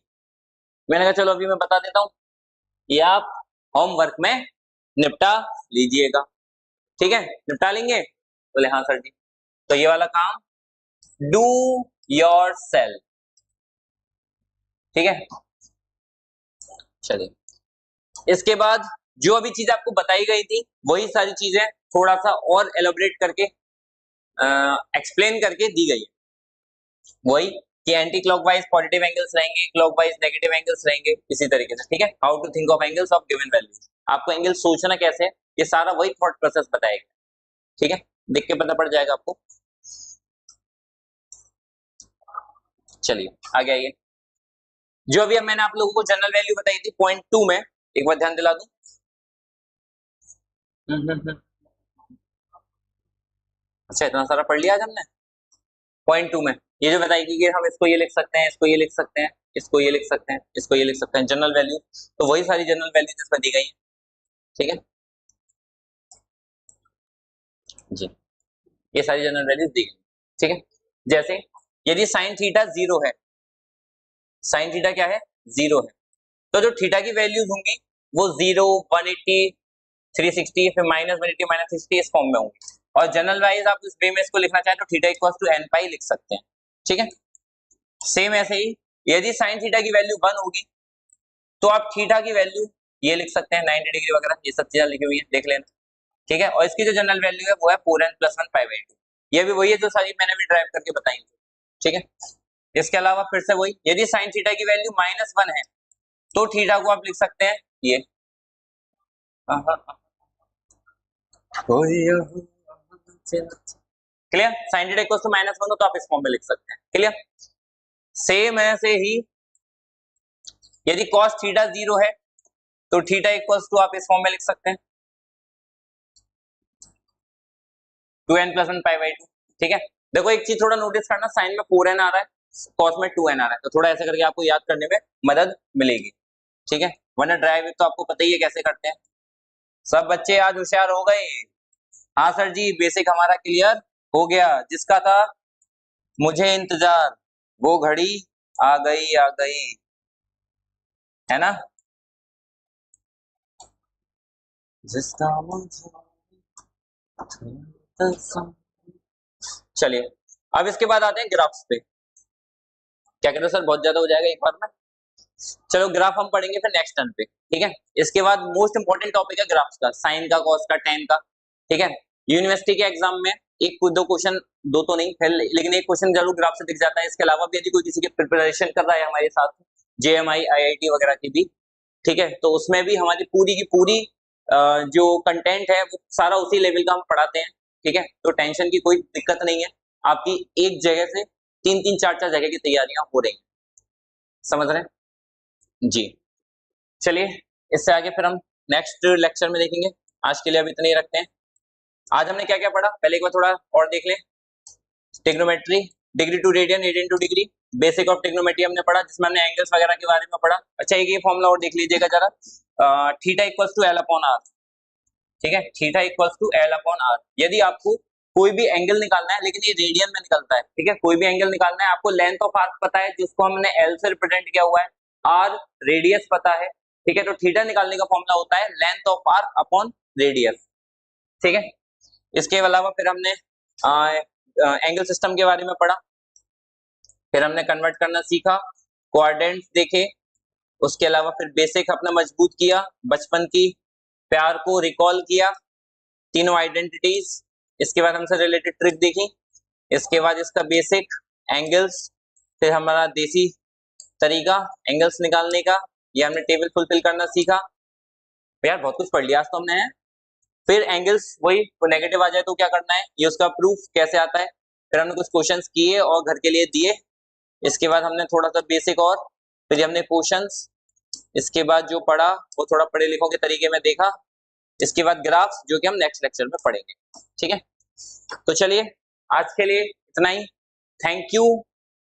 मैंने कहा चलो अभी मैं बता देता हूं, ये आप होमवर्क में निपटा लीजिएगा। ठीक है, निपटा लेंगे? बोले हाँ सर जी। तो ये वाला काम डू योर सेल्फ। ठीक है, चलिए इसके बाद जो अभी चीज आपको बताई गई थी वही सारी चीजें थोड़ा सा और एलोबरेट करके एक्सप्लेन करके दी गई है। वही कि एंटी क्लॉकवाइज पॉजिटिव एंगल्स रहेंगे, क्लॉकवाइज नेगेटिव एंगल्स रहेंगे, इसी तरीके से। ठीक है, how to think of angles of given values, आपको एंगल सोचना कैसे है ये सारा वही थॉट प्रोसेस बताएगा। ठीक है, देख के पता पड़ जाएगा आपको। चलिए आगे आइए, जो अभी मैंने आप लोगों को जनरल वैल्यू बताई थी पॉइंट 2 में, एक बार ध्यान दिला दूं। अच्छा इतना सारा पढ़ लिया आज हमने। पॉइंट 2 में ये जो बताई कि हम इसको ये लिख सकते हैं, इसको ये लिख सकते हैं, इसको ये लिख सकते हैं, इसको ये लिख सकते हैं, जनरल वैल्यू, तो वही सारी जनरल वैल्यू जिसमें दी गई है। ठीक है जी, ये सारी जनरल वैल्यूज दी गई। ठीक है, जैसे यदि साइन थीटा 0 है, साइन थीटा क्या है? 0 है, तो जो थीटा की वैल्यूज होंगी वो 0 180 360, फिर माइनस 180 माइनस 60 इस फॉर्म में होंगे। और जनरल वाइज आप इस वे में इसको लिखना चाहें तो थीटा इक्वल्स टू n पाई लिख सकते हैं, ठीक है। सेम ऐसे ही यदि साइन थीटा की वैल्यू 1 होगी तो आप थीटा की वैल्यू ये लिख सकते हैं 90 डिग्री वगैरह, ये सब चीजें लिखी हुई है, देख लेना, ठीक है। और इसकी जो जनरल वैल्यू है वो है 4n + 1 पाई बाई 2, ये भी वही है जो सारी मैंने भी ड्राइव करके बताई थी, ठीक है। इसके अलावा फिर से वही, यदि साइन थीटा की वैल्यू -1 है तो थीटा को आप लिख सकते हैं ये clear. Sine theta equals to -1 हो तो आप इस फॉर्म में लिख सकते हैं, क्लियर। सेम ऐसे ही यदि cos थीटा 0 है तो थीटा इक्वल्स टू आप इस फॉर्म में लिख सकते हैं 2n + 1 पाई बाई 2, ठीक है। देखो एक चीज थोड़ा नोटिस करना, साइन में 4n आ रहा है, cos में 2n आ रहा है, तो थोड़ा ऐसे करके आपको याद करने में मदद मिलेगी, ठीक है। वरना ड्राइव तो आपको पता ही है कैसे करते हैं। सब बच्चे आज होशियार हो गए। हाँ सर जी, बेसिक हमारा क्लियर हो गया, जिसका था मुझे इंतजार वो घड़ी आ गई, है ना। जिसका चलिए अब इसके बाद आते हैं ग्राफ्स पे। क्या कहते हो सर, बहुत ज्यादा हो जाएगा एक बार में। चलो ग्राफ हम पढ़ेंगे फिर नेक्स्ट टर्न पे, ठीक है। इसके बाद मोस्ट इंपोर्टेंट टॉपिक है ग्राफ्स का, साइन का, कॉस का, टेन का, ठीक है। यूनिवर्सिटी के एग्जाम में एक दो क्वेश्चन, दो तो नहीं फिर, लेकिन एक क्वेश्चन जरूर ग्राफ से दिख जाता है। इसके अलावा भी यदि कोई किसी की प्रिपरेशन कर रहा है हमारे साथ, JMI IIT वगैरह की भी, ठीक है, तो उसमें भी हमारी पूरी की पूरी जो कंटेंट है वो सारा उसी लेवल का हम पढ़ाते हैं, ठीक है। तो टेंशन की कोई दिक्कत नहीं है, आपकी एक जगह से 3-3 4-4 जगह की तैयारियां हो रही हैं, समझ रहे हैं जी। चलिए इससे आगे फिर हम नेक्स्ट लेक्चर में देखेंगे, आज के लिए अब इतने ही रखते हैं। आज हमने क्या क्या पढ़ा पहले एक बार थोड़ा और देख लें। Trigonometry, degree to radian, radian to degree, basic of trigonometry हमने पढ़ा जिसमें हमने एंगल्स वगैरह के बारे में पढ़ा। अच्छा एक ये फॉर्मूला और देख लीजिएगा जरा, थीटा इक्वल्स टू L/R, ठीक है, थीटा इक्वल्स टू L/R। यदि आपको कोई भी एंगल निकालना है, लेकिन ये रेडियन में निकलता है, ठीक है, कोई भी एंगल निकालना है, आपको लेंथ ऑफ आर्क पता है जिसको हमने L से रिप्रेजेंट किया हुआ है, R रेडियस पता है, ठीक है, तो थीटा निकालने का फॉर्मूला होता है length of arc upon radius, ठीक है। इसके अलावा फिर हमने एंगल सिस्टम के बारे में पढ़ा, फिर हमने कन्वर्ट करना सीखा, कोऑर्डिनेट्स देखे, उसके अलावा फिर बेसिक अपना मजबूत किया, बचपन की प्यार को रिकॉल किया, तीनों आइडेंटिटीज, इसके बाद हमसे रिलेटेड ट्रिक देखी, इसके बाद इसका बेसिक एंगल्स, फिर हमारा देसी तरीका एंगल्स निकालने का, ये हमने टेबल फुलफिल करना सीखा। यार बहुत कुछ पढ़ लिया आज तो हमने है। फिर एंगल्स वही तो नेगेटिव आ जाए तो क्या करना है, ये उसका प्रूफ कैसे आता है, फिर हमने कुछ क्वेश्चंस किए और घर के लिए दिए। इसके बाद हमने थोड़ा सा बेसिक और फिर हमने क्वेश्चंस, इसके बाद जो पढ़ा वो थोड़ा पढ़े लिखों के तरीके में देखा, इसके बाद ग्राफ्स जो कि हम नेक्स्ट लेक्चर में पढ़ेंगे, ठीक है। तो चलिए आज के लिए इतना ही, thank you,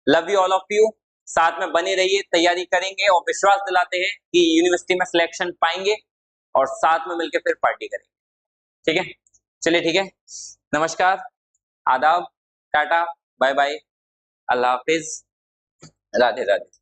love you all of you, साथ में बने रहिए, तैयारी करेंगे और विश्वास दिलाते हैं कि यूनिवर्सिटी में सिलेक्शन पाएंगे और साथ में मिलकर फिर पार्टी करेंगे, ठीक है। चलिए ठीक है, नमस्कार, आदाब, टाटा, बाय बाय, अल्लाह हाफिज, राधे राधे।